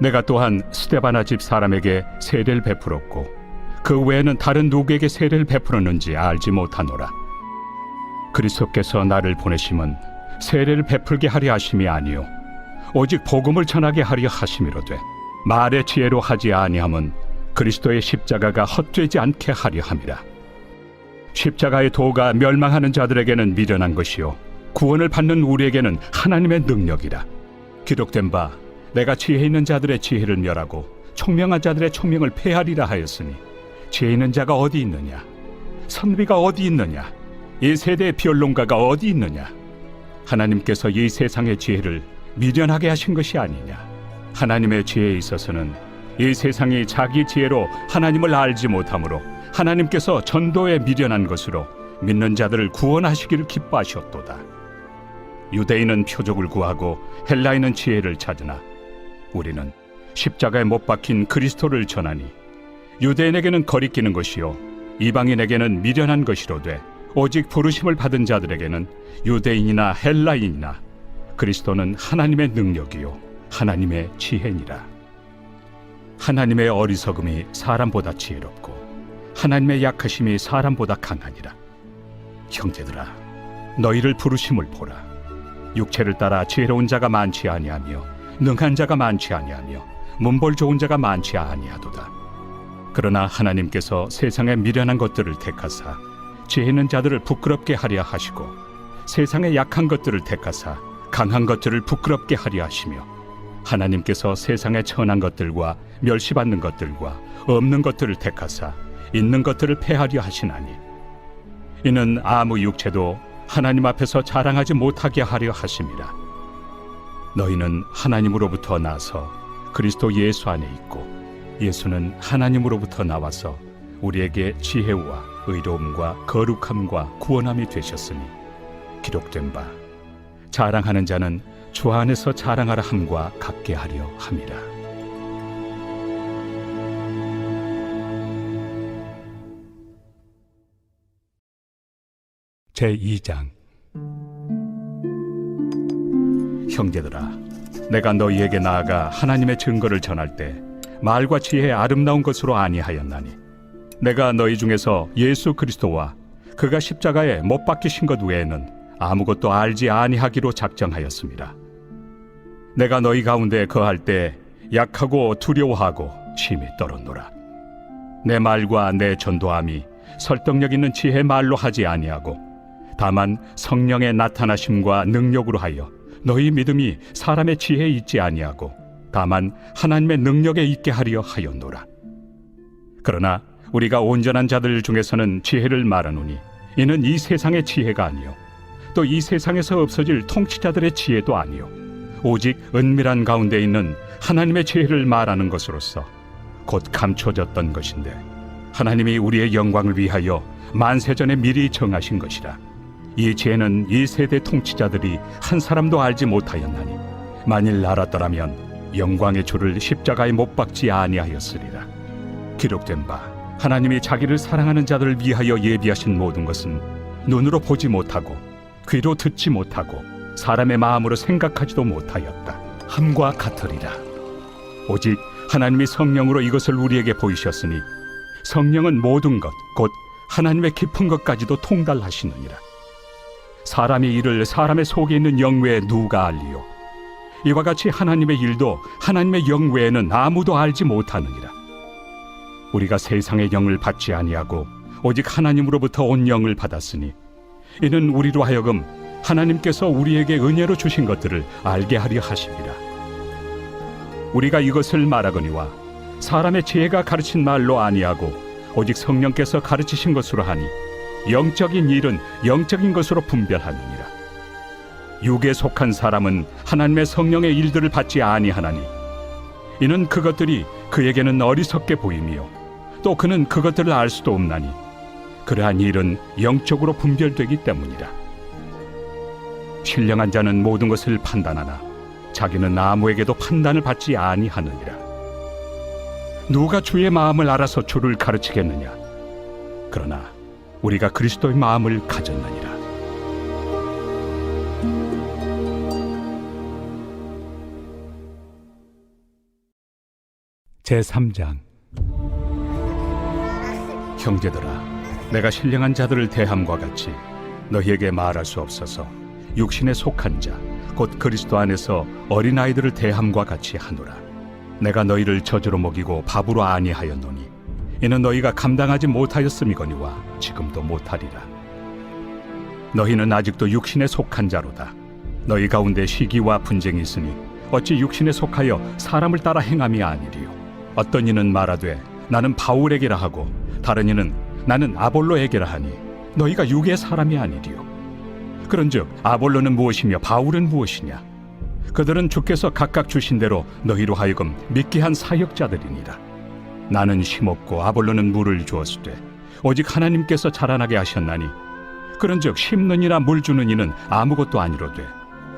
S1: 내가 또한 스데바나 집 사람에게 세례를 베풀었고 그 외에는 다른 누구에게 세례를 베풀었는지 알지 못하노라. 그리스도께서 나를 보내심은 세례를 베풀게 하려 하심이 아니요 오직 복음을 전하게 하려 하심이로되 말의 지혜로 하지 아니함은 그리스도의 십자가가 헛되지 않게 하려 함이라. 십자가의 도가 멸망하는 자들에게는 미련한 것이요 구원을 받는 우리에게는 하나님의 능력이라. 기록된 바 내가 지혜 있는 자들의 지혜를 멸하고 총명한 자들의 총명을 폐하리라 하였으니 지혜 있는 자가 어디 있느냐? 선비가 어디 있느냐? 이 세대의 변론가가 어디 있느냐? 하나님께서 이 세상의 지혜를 미련하게 하신 것이 아니냐? 하나님의 지혜에 있어서는 이 세상이 자기 지혜로 하나님을 알지 못하므로 하나님께서 전도에 미련한 것으로 믿는 자들을 구원하시기를 기뻐하셨도다. 유대인은 표적을 구하고 헬라인은 지혜를 찾으나 우리는 십자가에 못 박힌 그리스도를 전하니 유대인에게는 거리끼는 것이요 이방인에게는 미련한 것이로되 오직 부르심을 받은 자들에게는 유대인이나 헬라인이나 그리스도는 하나님의 능력이요 하나님의 지혜니라. 하나님의 어리석음이 사람보다 지혜롭고 하나님의 약하심이 사람보다 강하니라. 형제들아, 너희를 부르심을 보라. 육체를 따라 지혜로운 자가 많지 아니하며 능한 자가 많지 아니하며 문벌 좋은 자가 많지 아니하도다. 그러나 하나님께서 세상의 미련한 것들을 택하사 지혜 있는 자들을 부끄럽게 하려 하시고 세상의 약한 것들을 택하사 강한 것들을 부끄럽게 하려 하시며 하나님께서 세상의 천한 것들과 멸시받는 것들과 없는 것들을 택하사 있는 것들을 패하려 하시나니 이는 아무 육체도 하나님 앞에서 자랑하지 못하게 하려 하심이라. 너희는 하나님으로부터 나서 그리스도 예수 안에 있고 예수는 하나님으로부터 나와서 우리에게 지혜와 의로움과 거룩함과 구원함이 되셨으니 기록된 바 자랑하는 자는 주 안에서 자랑하라 함과 같게 하려 함이라. 제2장. 형제들아, 내가 너희에게 나아가 하나님의 증거를 전할 때 말과 지혜의 아름다운 것으로 아니하였나니 내가 너희 중에서 예수 그리스도와 그가 십자가에 못 박히신 것 외에는 아무것도 알지 아니하기로 작정하였습니다. 내가 너희 가운데 거할 때 약하고 두려워하고 심히 떨었노라. 내 말과 내 전도함이 설득력 있는 지혜 말로 하지 아니하고 다만 성령의 나타나심과 능력으로 하여 너희 믿음이 사람의 지혜에 있지 아니하고 다만 하나님의 능력에 있게 하려 하였노라. 그러나 우리가 온전한 자들 중에서는 지혜를 말하노니 이는 이 세상의 지혜가 아니요 또 이 세상에서 없어질 통치자들의 지혜도 아니요 오직 은밀한 가운데 있는 하나님의 지혜를 말하는 것으로서 곧 감춰졌던 것인데 하나님이 우리의 영광을 위하여 만세전에 미리 정하신 것이라. 이 지혜는 이 세대 통치자들이 한 사람도 알지 못하였나니 만일 알았더라면 영광의 주를 십자가에 못 박지 아니하였으리라. 기록된 바 하나님이 자기를 사랑하는 자들을 위하여 예비하신 모든 것은 눈으로 보지 못하고 귀로 듣지 못하고 사람의 마음으로 생각하지도 못하였다 함과 같으리라. 오직 하나님이 성령으로 이것을 우리에게 보이셨으니 성령은 모든 것 곧 하나님의 깊은 것까지도 통달하시느니라. 사람의 일을 사람의 속에 있는 영 외에 누가 알리요? 이와 같이 하나님의 일도 하나님의 영 외에는 아무도 알지 못하느니라. 우리가 세상의 영을 받지 아니하고 오직 하나님으로부터 온 영을 받았으니 이는 우리로 하여금 하나님께서 우리에게 은혜로 주신 것들을 알게 하려 하심이라. 우리가 이것을 말하거니와 사람의 지혜가 가르친 말로 아니하고 오직 성령께서 가르치신 것으로 하니 영적인 일은 영적인 것으로 분별하느니라. 육에 속한 사람은 하나님의 성령의 일들을 받지 아니하나니 이는 그것들이 그에게는 어리석게 보이며 또 그는 그것들을 알 수도 없나니 그러한 일은 영적으로 분별되기 때문이라. 신령한 자는 모든 것을 판단하나 자기는 아무에게도 판단을 받지 아니하느니라. 누가 주의 마음을 알아서 주를 가르치겠느냐? 그러나 우리가 그리스도의 마음을 가졌느니라. 제3장. 형제들아, 내가 신령한 자들을 대함과 같이 너희에게 말할 수 없어서 육신에 속한 자, 곧 그리스도 안에서 어린아이들을 대함과 같이 하노라. 내가 너희를 저주로 먹이고 밥으로 아니하였노니 이는 너희가 감당하지 못하였음이거니와 지금도 못하리라. 너희는 아직도 육신에 속한 자로다. 너희 가운데 시기와 분쟁이 있으니 어찌 육신에 속하여 사람을 따라 행함이 아니리요. 어떤 이는 말하되 나는 바울에게라 하고 다른 이는 나는 아볼로에게라 하니 너희가 육의 사람이 아니리요. 그런즉 아볼로는 무엇이며 바울은 무엇이냐? 그들은 주께서 각각 주신 대로 너희로 하여금 믿게 한 사역자들이니라. 나는 심었고 아볼로는 물을 주었으되 오직 하나님께서 자라나게 하셨나니 그런즉 심는 이나 물 주는 이는 아무것도 아니로되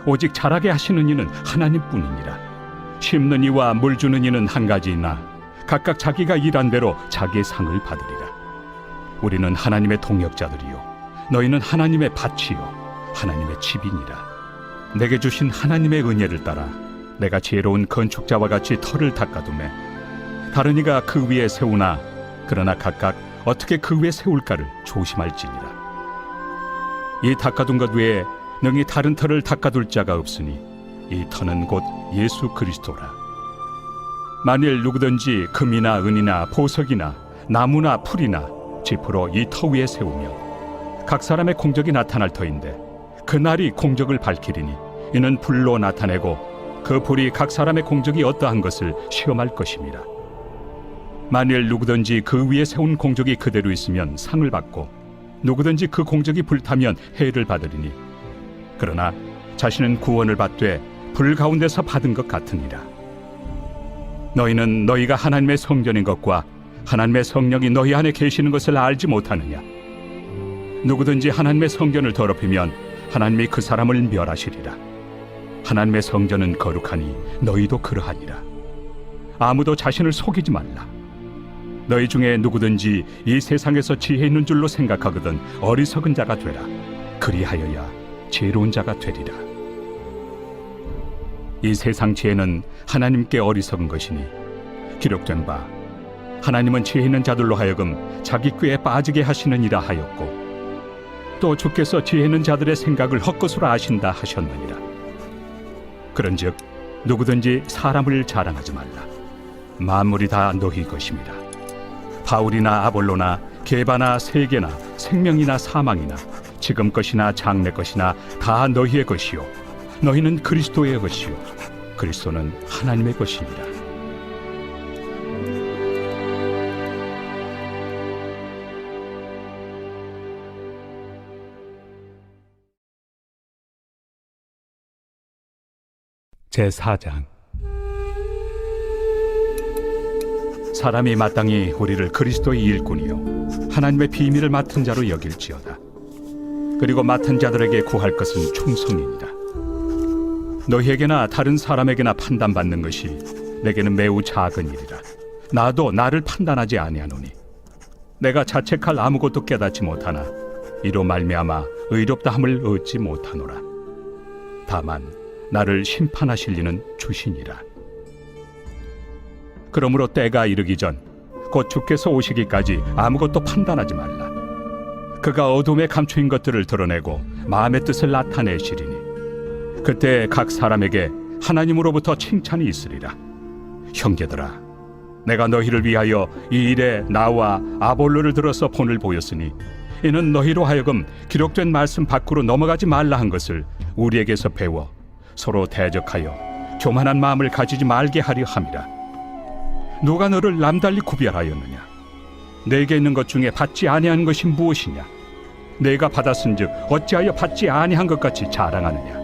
S1: 오직 자라게 하시는 이는 하나님뿐이니라. 심는 이와 물 주는 이는 한 가지이나 각각 자기가 일한 대로 자기의 상을 받으리라. 우리는 하나님의 동역자들이요 너희는 하나님의 밭이요 하나님의 집이니라. 내게 주신 하나님의 은혜를 따라 내가 지혜로운 건축자와 같이 터를 닦아두매 다른 이가 그 위에 세우나 그러나 각각 어떻게 그 위에 세울까를 조심할지니라. 이 닦아둔 것 외에 능히 다른 터를 닦아둘 자가 없으니 이 터는 곧 예수 그리스도라. 만일 누구든지 금이나 은이나 보석이나 나무나 풀이나 지푸로 이 터 위에 세우면 각 사람의 공적이 나타날 터인데 그날이 공적을 밝히리니 이는 불로 나타내고 그 불이 각 사람의 공적이 어떠한 것을 시험할 것입니다. 만일 누구든지 그 위에 세운 공적이 그대로 있으면 상을 받고 누구든지 그 공적이 불타면 해를 받으리니 그러나 자신은 구원을 받되 불 가운데서 받은 것 같으니라. 너희는 너희가 하나님의 성전인 것과 하나님의 성령이 너희 안에 계시는 것을 알지 못하느냐? 누구든지 하나님의 성전을 더럽히면 하나님이 그 사람을 멸하시리라. 하나님의 성전은 거룩하니 너희도 그러하니라. 아무도 자신을 속이지 말라. 너희 중에 누구든지 이 세상에서 지혜 있는 줄로 생각하거든 어리석은 자가 되라. 그리하여야 지혜로운 자가 되리라. 이 세상 지혜는 하나님께 어리석은 것이니 기록된 바 하나님은 지혜 있는 자들로 하여금 자기 꾀에 빠지게 하시느니라 하였고 또 주께서 지혜 있는 자들의 생각을 헛것으로 아신다 하셨느니라. 그런즉 누구든지 사람을 자랑하지 말라. 만물이 다 너희 것입니다. 바울이나 아볼로나 게바나 세계나 생명이나 사망이나 지금 것이나 장래 것이나 다 너희의 것이요 너희는 그리스도의 것이요 그리스도는 하나님의 것입니다. 제4장. 사람이 마땅히 우리를 그리스도의 일꾼이요 하나님의 비밀을 맡은 자로 여길지어다. 그리고 맡은 자들에게 구할 것은 충성이니라. 너희에게나 다른 사람에게나 판단받는 것이 내게는 매우 작은 일이라. 나도 나를 판단하지 아니하노니 내가 자책할 아무것도 깨닫지 못하나 이로 말미암아 의롭다함을 얻지 못하노라. 다만 나를 심판하실 이는 주시니라. 그러므로 때가 이르기 전 곧 주께서 오시기까지 아무것도 판단하지 말라. 그가 어둠에 감추인 것들을 드러내고 마음의 뜻을 나타내시리니 그때 각 사람에게 하나님으로부터 칭찬이 있으리라. 형제들아, 내가 너희를 위하여 이 일에 나와 아볼로를 들어서 본을 보였으니 이는 너희로 하여금 기록된 말씀 밖으로 넘어가지 말라 한 것을 우리에게서 배워 서로 대적하여 교만한 마음을 가지지 말게 하려 함이라. 누가 너를 남달리 구별하였느냐? 내게 있는 것 중에 받지 아니한 것이 무엇이냐? 내가 받았은즉 어찌하여 받지 아니한 것 같이 자랑하느냐?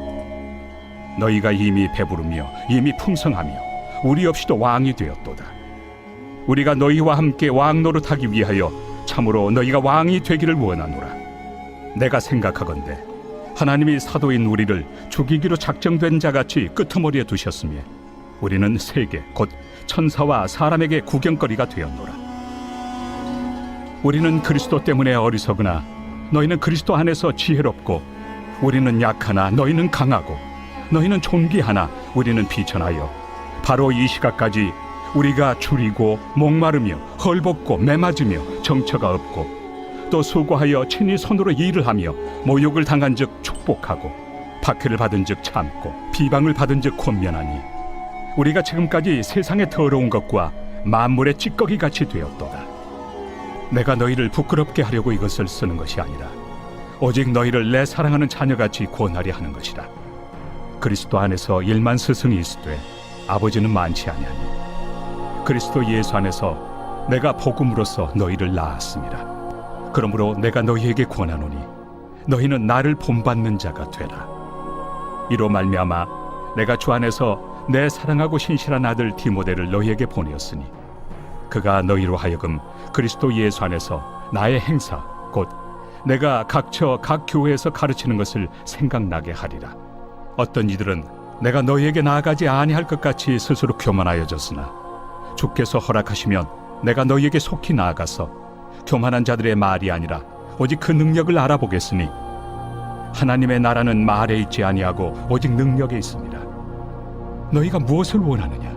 S1: 너희가 이미 배부르며 이미 풍성하며 우리 없이도 왕이 되었도다. 우리가 너희와 함께 왕 노릇하기 위하여 참으로 너희가 왕이 되기를 원하노라. 내가 생각하건대 하나님이 사도인 우리를 죽이기로 작정된 자같이 끄트머리에 두셨으며 우리는 세계 곧 천사와 사람에게 구경거리가 되었노라. 우리는 그리스도 때문에 어리석으나 너희는 그리스도 안에서 지혜롭고 우리는 약하나 너희는 강하고 너희는 존귀하나 우리는 비천하여 바로 이 시각까지 우리가 줄이고 목마르며 헐벗고 매맞으며 정처가 없고 또 수고하여 친히 손으로 일을 하며 모욕을 당한 즉 축복하고 박해를 받은 즉 참고 비방을 받은 즉 권면하니 우리가 지금까지 세상의 더러운 것과 만물의 찌꺼기 같이 되었도다. 내가 너희를 부끄럽게 하려고 이것을 쓰는 것이 아니라 오직 너희를 내 사랑하는 자녀같이 권하려 하는 것이라. 그리스도 안에서 1만 스승이 있으되 아버지는 많지 아니하니 그리스도 예수 안에서 내가 복음으로써 너희를 낳았습니다. 그러므로 내가 너희에게 권하노니 너희는 나를 본받는 자가 되라. 이로 말미암아 내가 주 안에서 내 사랑하고 신실한 아들 디모데를 너희에게 보내었으니 그가 너희로 하여금 그리스도 예수 안에서 나의 행사 곧 내가 각처 각 교회에서 가르치는 것을 생각나게 하리라. 어떤 이들은 내가 너희에게 나아가지 아니할 것 같이 스스로 교만하여졌으나 주께서 허락하시면 내가 너희에게 속히 나아가서 교만한 자들의 말이 아니라 오직 그 능력을 알아보겠으니 하나님의 나라는 말에 있지 아니하고 오직 능력에 있습니다. 너희가 무엇을 원하느냐?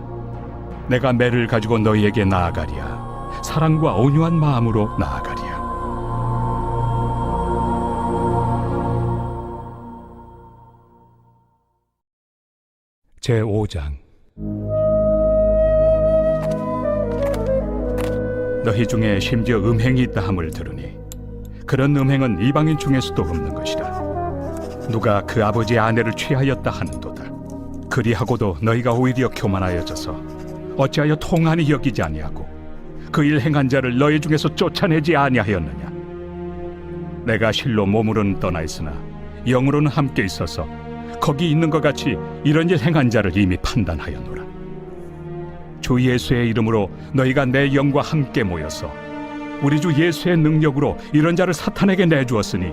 S1: 내가 매를 가지고 너희에게 나아가리야. 사랑과 온유한 마음으로 나아가리야. 제5장. 너희 중에 심지어 음행이 있다 함을 들으니 그런 음행은 이방인 중에서도 없는 것이라. 누가 그 아버지의 아내를 취하였다 하는도다. 그리하고도 너희가 오히려 교만하여져서 어찌하여 통한이 여기지 아니하고 그 일 행한 자를 너희 중에서 쫓아내지 아니하였느냐? 내가 실로 몸으로는 떠나 있으나 영으로는 함께 있어서 거기 있는 것 같이 이런 일 행한 자를 이미 판단하였노라. 주 예수의 이름으로 너희가 내 영과 함께 모여서 우리 주 예수의 능력으로 이런 자를 사탄에게 내주었으니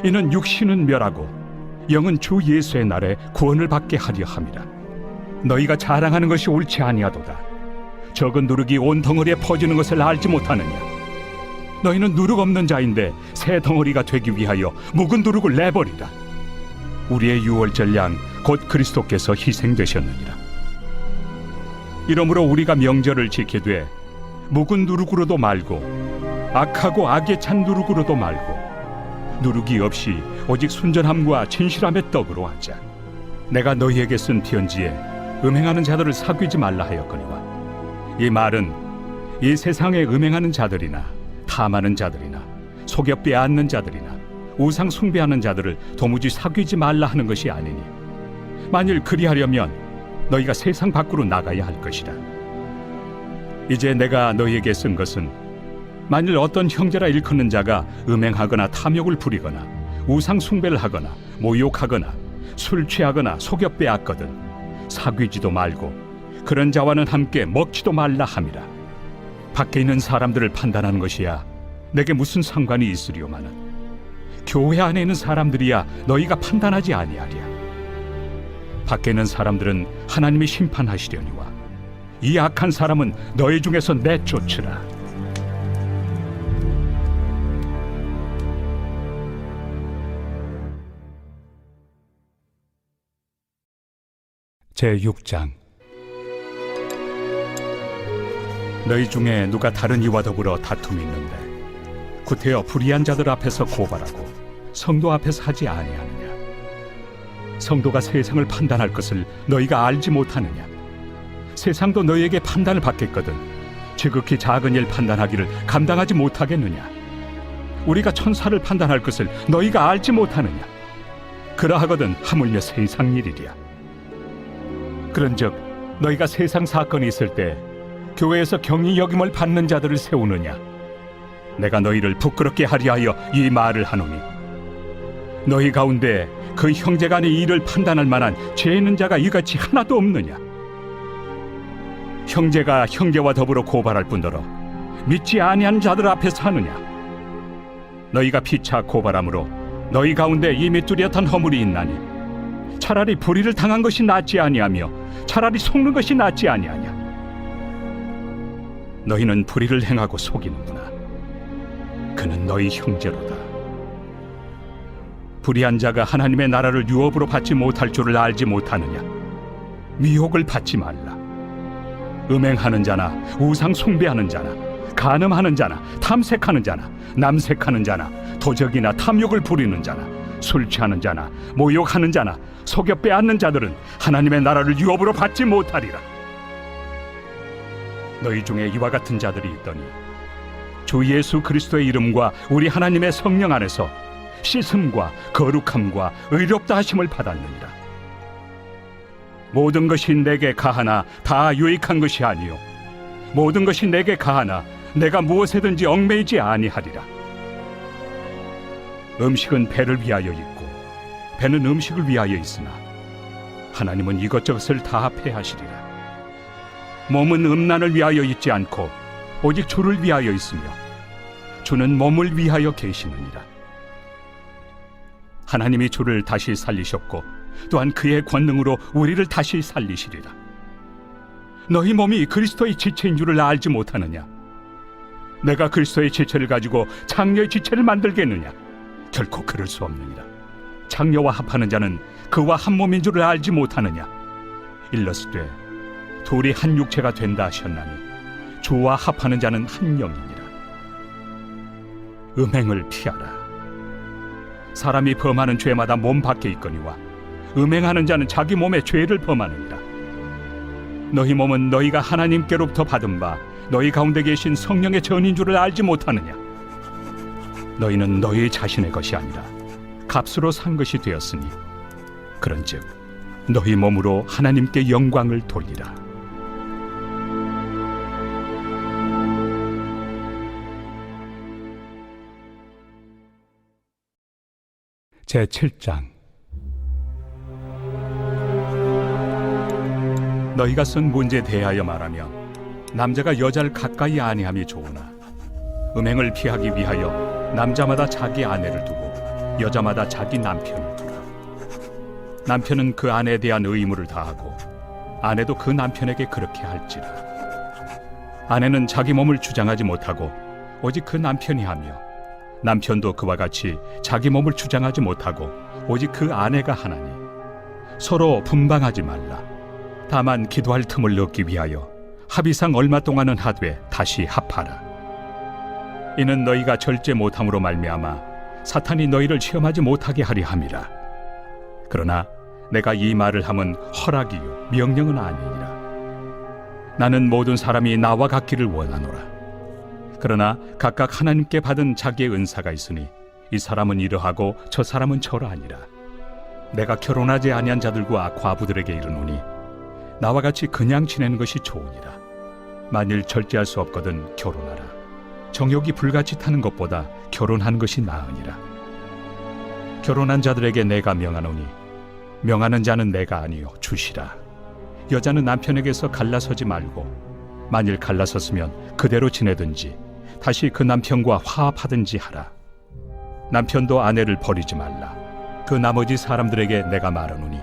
S1: 이는 육신은 멸하고 영은 주 예수의 날에 구원을 받게 하려 함이라. 너희가 자랑하는 것이 옳지 아니하도다. 적은 누룩이 온 덩어리에 퍼지는 것을 알지 못하느냐? 너희는 누룩 없는 자인데 새 덩어리가 되기 위하여 묵은 누룩을 내버리라. 우리의 유월절 양 곧 그리스도께서 희생되셨느니라. 이러므로 우리가 명절을 지키되 묵은 누룩으로도 말고 악하고 악에 찬 누룩으로도 말고 누룩이 없이 오직 순전함과 진실함의 떡으로 하자. 내가 너희에게 쓴 편지에 음행하는 자들을 사귀지 말라 하였거니와 이 말은 이 세상에 음행하는 자들이나 탐하는 자들이나 속여 빼앗는 자들이나 우상 숭배하는 자들을 도무지 사귀지 말라 하는 것이 아니니 만일 그리하려면 너희가 세상 밖으로 나가야 할 것이라. 이제 내가 너희에게 쓴 것은 만일 어떤 형제라 일컫는 자가 음행하거나 탐욕을 부리거나 우상 숭배를 하거나 모욕하거나 술 취하거나 속여 빼앗거든 사귀지도 말고 그런 자와는 함께 먹지도 말라 함이라. 밖에 있는 사람들을 판단하는 것이야 내게 무슨 상관이 있으리오마는 교회 안에 있는 사람들이야 너희가 판단하지 아니하리야. 밖에 있는 사람들은 하나님이 심판하시려니와 이 악한 사람은 너희 중에서 내쫓으라. 제6장. 너희 중에 누가 다른 이와 더불어 다툼이 있는데 구태여 불의한 자들 앞에서 고발하고 성도 앞에서 하지 아니하느냐? 성도가 세상을 판단할 것을 너희가 알지 못하느냐? 세상도 너희에게 판단을 받겠거든 지극히 작은 일 판단하기를 감당하지 못하겠느냐? 우리가 천사를 판단할 것을 너희가 알지 못하느냐? 그러하거든 하물며 세상 일이랴. 그런즉 너희가 세상 사건이 있을 때 교회에서 경히 여김을 받는 자들을 세우느냐? 내가 너희를 부끄럽게 하려 하여 이 말을 하노니 너희 가운데 그 형제 간의 일을 판단할 만한 죄 있는 자가 이같이 하나도 없느냐? 형제가 형제와 더불어 고발할 뿐더러 믿지 아니한 자들 앞에서 하느냐? 너희가 피차 고발함으로 너희 가운데 이미 뚜렷한 허물이 있나니 차라리 불의를 당한 것이 낫지 아니하며 차라리 속는 것이 낫지 아니하냐? 너희는 불의를 행하고 속이는구나. 그는 너희 형제로다. 불의한 자가 하나님의 나라를 유업으로 받지 못할 줄을 알지 못하느냐? 미혹을 받지 말라. 음행하는 자나 우상 숭배하는 자나 간음하는 자나 탐색하는 자나 남색하는 자나 도적이나 탐욕을 부리는 자나 술 취하는 자나 모욕하는 자나 속여 빼앗는 자들은 하나님의 나라를 유업으로 받지 못하리라. 너희 중에 이와 같은 자들이 있더니 주 예수 그리스도의 이름과 우리 하나님의 성령 안에서 씻음과 거룩함과 의롭다 하심을 받았느니라. 모든 것이 내게 가하나 다 유익한 것이 아니요 모든 것이 내게 가하나 내가 무엇에든지 얽매이지 아니하리라. 음식은 배를 위하여 있고 배는 음식을 위하여 있으나 하나님은 이것저것을 다 패하시리라. 몸은 음란을 위하여 있지 않고 오직 주를 위하여 있으며 주는 몸을 위하여 계시느니라. 하나님이 주를 다시 살리셨고 또한 그의 권능으로 우리를 다시 살리시리라. 너희 몸이 그리스도의 지체인 줄을 알지 못하느냐? 내가 그리스도의 지체를 가지고 장녀의 지체를 만들겠느냐? 결코 그럴 수 없느니라. 장녀와 합하는 자는 그와 한 몸인 줄을 알지 못하느냐? 일러스되 둘이 한 육체가 된다 하셨나니 주와 합하는 자는 한 영이니라. 음행을 피하라. 사람이 범하는 죄마다 몸 밖에 있거니와 음행하는 자는 자기 몸에 죄를 범하느니라. 너희 몸은 너희가 하나님께로부터 받은 바 너희 가운데 계신 성령의 전인 줄을 알지 못하느냐? 너희는 너희 자신의 것이 아니라 값으로 산 것이 되었으니 그런즉 너희 몸으로 하나님께 영광을 돌리라. 제7장. 너희가 쓴 문제에 대하여 말하면 남자가 여자를 가까이 아니함이 좋으나 음행을 피하기 위하여 남자마다 자기 아내를 두고 여자마다 자기 남편을 두라. 남편은 그 아내에 대한 의무를 다하고 아내도 그 남편에게 그렇게 할지라. 아내는 자기 몸을 주장하지 못하고 오직 그 남편이 하며 남편도 그와 같이 자기 몸을 주장하지 못하고 오직 그 아내가 하나니 서로 분방하지 말라. 다만 기도할 틈을 얻기 위하여 합의상 얼마 동안은 하되 다시 합하라. 이는 너희가 절제 못함으로 말미암아 사탄이 너희를 시험하지 못하게 하려 함이라. 그러나 내가 이 말을 함은 허락이요 명령은 아니니라. 나는 모든 사람이 나와 같기를 원하노라. 그러나 각각 하나님께 받은 자기의 은사가 있으니 이 사람은 이러하고 저 사람은 저러하니라. 내가 결혼하지 아니한 자들과 과부들에게 이르노니 나와 같이 그냥 지내는 것이 좋으니라. 만일 절제할 수 없거든 결혼하라. 정욕이 불같이 타는 것보다 결혼하는 것이 나으니라. 결혼한 자들에게 내가 명하노니 명하는 자는 내가 아니요 주시라. 여자는 남편에게서 갈라서지 말고 만일 갈라섰으면 그대로 지내든지 다시 그 남편과 화합하든지 하라. 남편도 아내를 버리지 말라. 그 나머지 사람들에게 내가 말하노니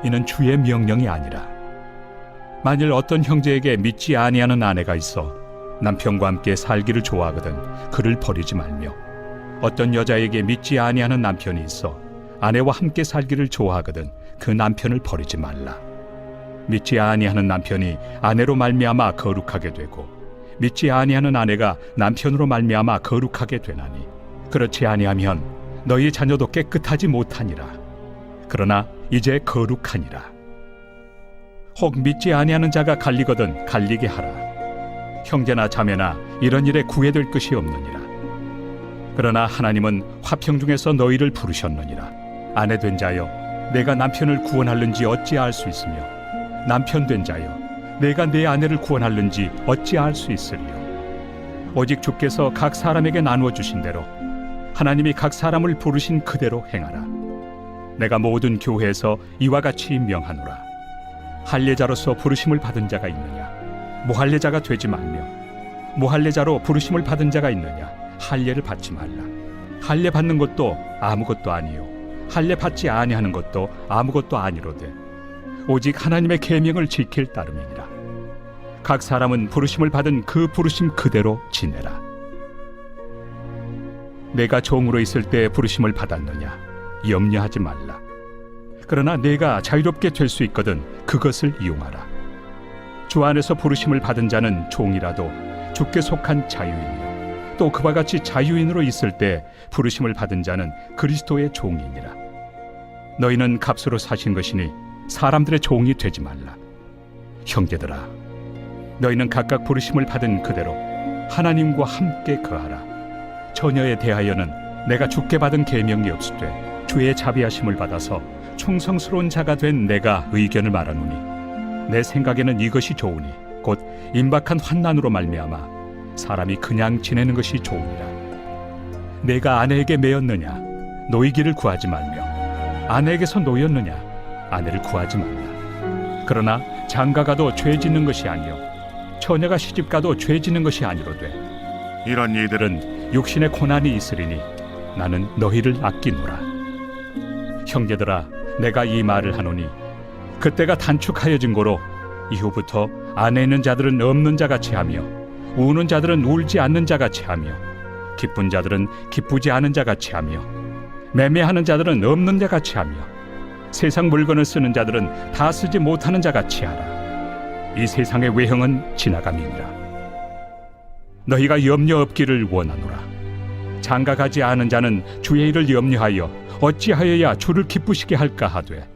S1: 이는 주의 명령이 아니라. 만일 어떤 형제에게 믿지 아니하는 아내가 있어 남편과 함께 살기를 좋아하거든 그를 버리지 말며 어떤 여자에게 믿지 아니하는 남편이 있어 아내와 함께 살기를 좋아하거든 그 남편을 버리지 말라. 믿지 아니하는 남편이 아내로 말미암아 거룩하게 되고 믿지 아니하는 아내가 남편으로 말미암아 거룩하게 되나니 그렇지 아니하면 너희 자녀도 깨끗하지 못하니라. 그러나 이제 거룩하니라. 혹 믿지 아니하는 자가 갈리거든 갈리게 하라. 형제나 자매나 이런 일에 구애될 것이 없느니라. 그러나 하나님은 화평 중에서 너희를 부르셨느니라. 아내 된 자여 내가 남편을 구원할는지 어찌 알 수 있으며 남편 된 자여 내가 내 아내를 구원할는지 어찌 알 수 있으리요. 오직 주께서 각 사람에게 나누어 주신 대로 하나님이 각 사람을 부르신 그대로 행하라. 내가 모든 교회에서 이와 같이 명하노라. 할례자로서 부르심을 받은 자가 있느냐 무할례자가 되지 말며 무할례자로 부르심을 받은 자가 있느냐 할례를 받지 말라. 할례 받는 것도 아무것도 아니요 할례 받지 아니하는 것도 아무것도 아니로되 오직 하나님의 계명을 지킬 따름이니라. 각 사람은 부르심을 받은 그 부르심 그대로 지내라. 내가 종으로 있을 때 부르심을 받았느냐 염려하지 말라. 그러나 내가 자유롭게 될 수 있거든 그것을 이용하라. 주 안에서 부르심을 받은 자는 종이라도 주께 속한 자유인이요 또 그와 같이 자유인으로 있을 때 부르심을 받은 자는 그리스도의 종이니라. 너희는 값으로 사신 것이니 사람들의 종이 되지 말라. 형제들아 너희는 각각 부르심을 받은 그대로 하나님과 함께 거하라. 처녀에 대하여는 내가 주께 받은 계명이 없으되 주의 자비하심을 받아서 충성스러운 자가 된 내가 의견을 말하노니 내 생각에는 이것이 좋으니 곧 임박한 환난으로 말미암아 사람이 그냥 지내는 것이 좋으니라. 내가 아내에게 매였느냐 노이기를 구하지 말며 아내에게서 노였느냐 아내를 구하지 말라. 그러나 장가가도 죄 짓는 것이 아니요 처녀가 시집가도 죄 짓는 것이 아니로되 이런 이들은 육신의 고난이 있으리니 나는 너희를 아끼노라. 형제들아 내가 이 말을 하노니 그때가 단축하여진 고로 이후부터 안에 있는 자들은 없는 자같이 하며 우는 자들은 울지 않는 자같이 하며 기쁜 자들은 기쁘지 않은 자같이 하며 매매하는 자들은 없는 자같이 하며 세상 물건을 쓰는 자들은 다 쓰지 못하는 자같이 하라. 이 세상의 외형은 지나감이니라. 너희가 염려 없기를 원하노라. 장가가지 않은 자는 주의 일을 염려하여 어찌하여야 주를 기쁘시게 할까 하되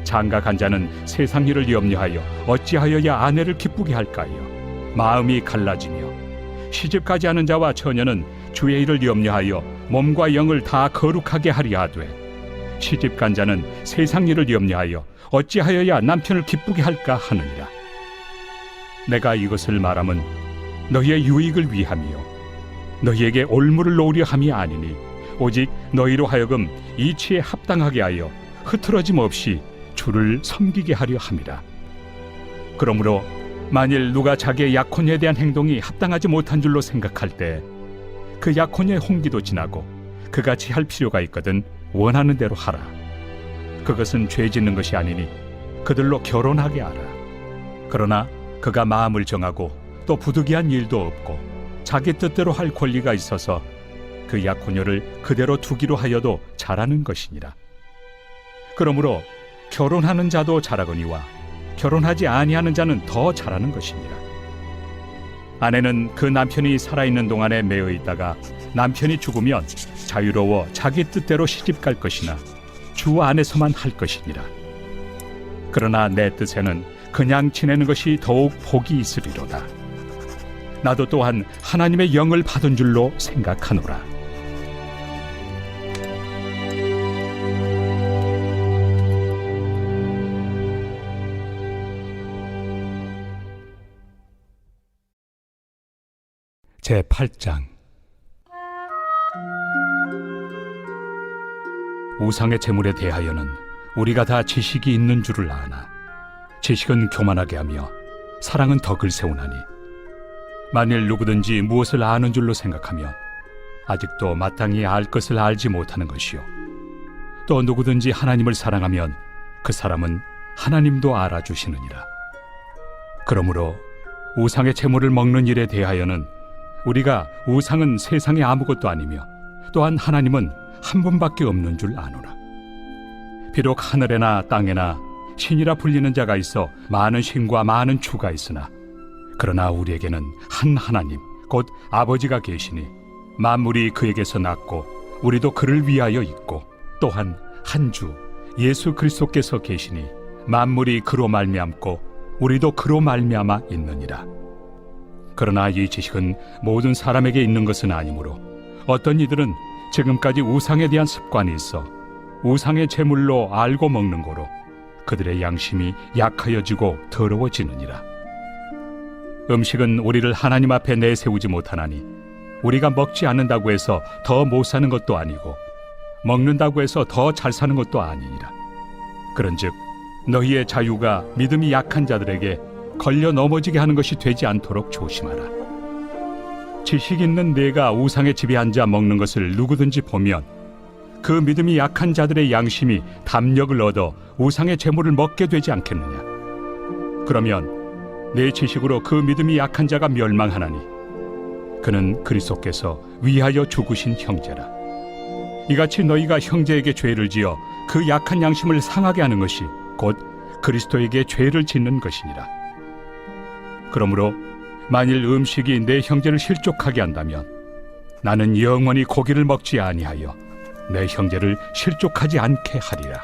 S1: 장가간 자는 세상 일을 염려하여 어찌하여야 아내를 기쁘게 할까요. 마음이 갈라지며 시집가지 않은 자와 처녀는 주의 일을 염려하여 몸과 영을 다 거룩하게 하려 하되 시집간 자는 세상 일을 염려하여 어찌하여야 남편을 기쁘게 할까 하느니라. 내가 이것을 말함은 너희의 유익을 위함이요 너희에게 올무를 놓으려 함이 아니니 오직 너희로 하여금 이치에 합당하게 하여 흐트러짐 없이 주를 섬기게 하려 함이라. 그러므로 만일 누가 자기의 약혼에 대한 행동이 합당하지 못한 줄로 생각할 때 그 약혼의 홍기도 지나고 그같이 할 필요가 있거든 원하는 대로 하라. 그것은 죄 짓는 것이 아니니 그들로 결혼하게 하라. 그러나 그가 마음을 정하고 또 부득이한 일도 없고 자기 뜻대로 할 권리가 있어서 그 약혼녀를 그대로 두기로 하여도 잘하는 것이니라. 그러므로 결혼하는 자도 잘하거니와 결혼하지 아니하는 자는 더 잘하는 것이니라. 아내는 그 남편이 살아있는 동안에 매여 있다가 남편이 죽으면 자유로워 자기 뜻대로 시집갈 것이나 주 안에서만 할 것이니라. 그러나 내 뜻에는 그냥 지내는 것이 더욱 복이 있으리로다. 나도 또한 하나님의 영을 받은 줄로 생각하노라. 제8장. 우상의 제물에 대하여는 우리가 다 지식이 있는 줄을 아나 지식은 교만하게 하며 사랑은 덕을 세우나니 만일 누구든지 무엇을 아는 줄로 생각하면 아직도 마땅히 알 것을 알지 못하는 것이요 또 누구든지 하나님을 사랑하면 그 사람은 하나님도 알아주시느니라. 그러므로 우상의 제물을 먹는 일에 대하여는 우리가 우상은 세상에 아무것도 아니며 또한 하나님은 한 분밖에 없는 줄 아노라. 비록 하늘에나 땅에나 신이라 불리는 자가 있어 많은 신과 많은 주가 있으나 그러나 우리에게는 한 하나님 곧 아버지가 계시니 만물이 그에게서 났고 우리도 그를 위하여 있고 또한 한 주 예수 그리스도께서 계시니 만물이 그로 말미암고 우리도 그로 말미암아 있느니라. 그러나 이 지식은 모든 사람에게 있는 것은 아니므로 어떤 이들은 지금까지 우상에 대한 습관이 있어 우상의 제물로 알고 먹는 거로 그들의 양심이 약하여지고 더러워지느니라. 음식은 우리를 하나님 앞에 내세우지 못하나니 우리가 먹지 않는다고 해서 더 못 사는 것도 아니고 먹는다고 해서 더 잘 사는 것도 아니니라. 그런즉 너희의 자유가 믿음이 약한 자들에게 걸려 넘어지게 하는 것이 되지 않도록 조심하라. 지식 있는 내가 우상의 집에 앉아 먹는 것을 누구든지 보면 그 믿음이 약한 자들의 양심이 담력을 얻어 우상의 제물을 먹게 되지 않겠느냐. 그러면 내 지식으로 그 믿음이 약한 자가 멸망하나니 그는 그리스도께서 위하여 죽으신 형제라. 이같이 너희가 형제에게 죄를 지어 그 약한 양심을 상하게 하는 것이 곧 그리스도에게 죄를 짓는 것이니라. 그러므로 만일 음식이 내 형제를 실족하게 한다면 나는 영원히 고기를 먹지 아니하여 내 형제를 실족하지 않게 하리라.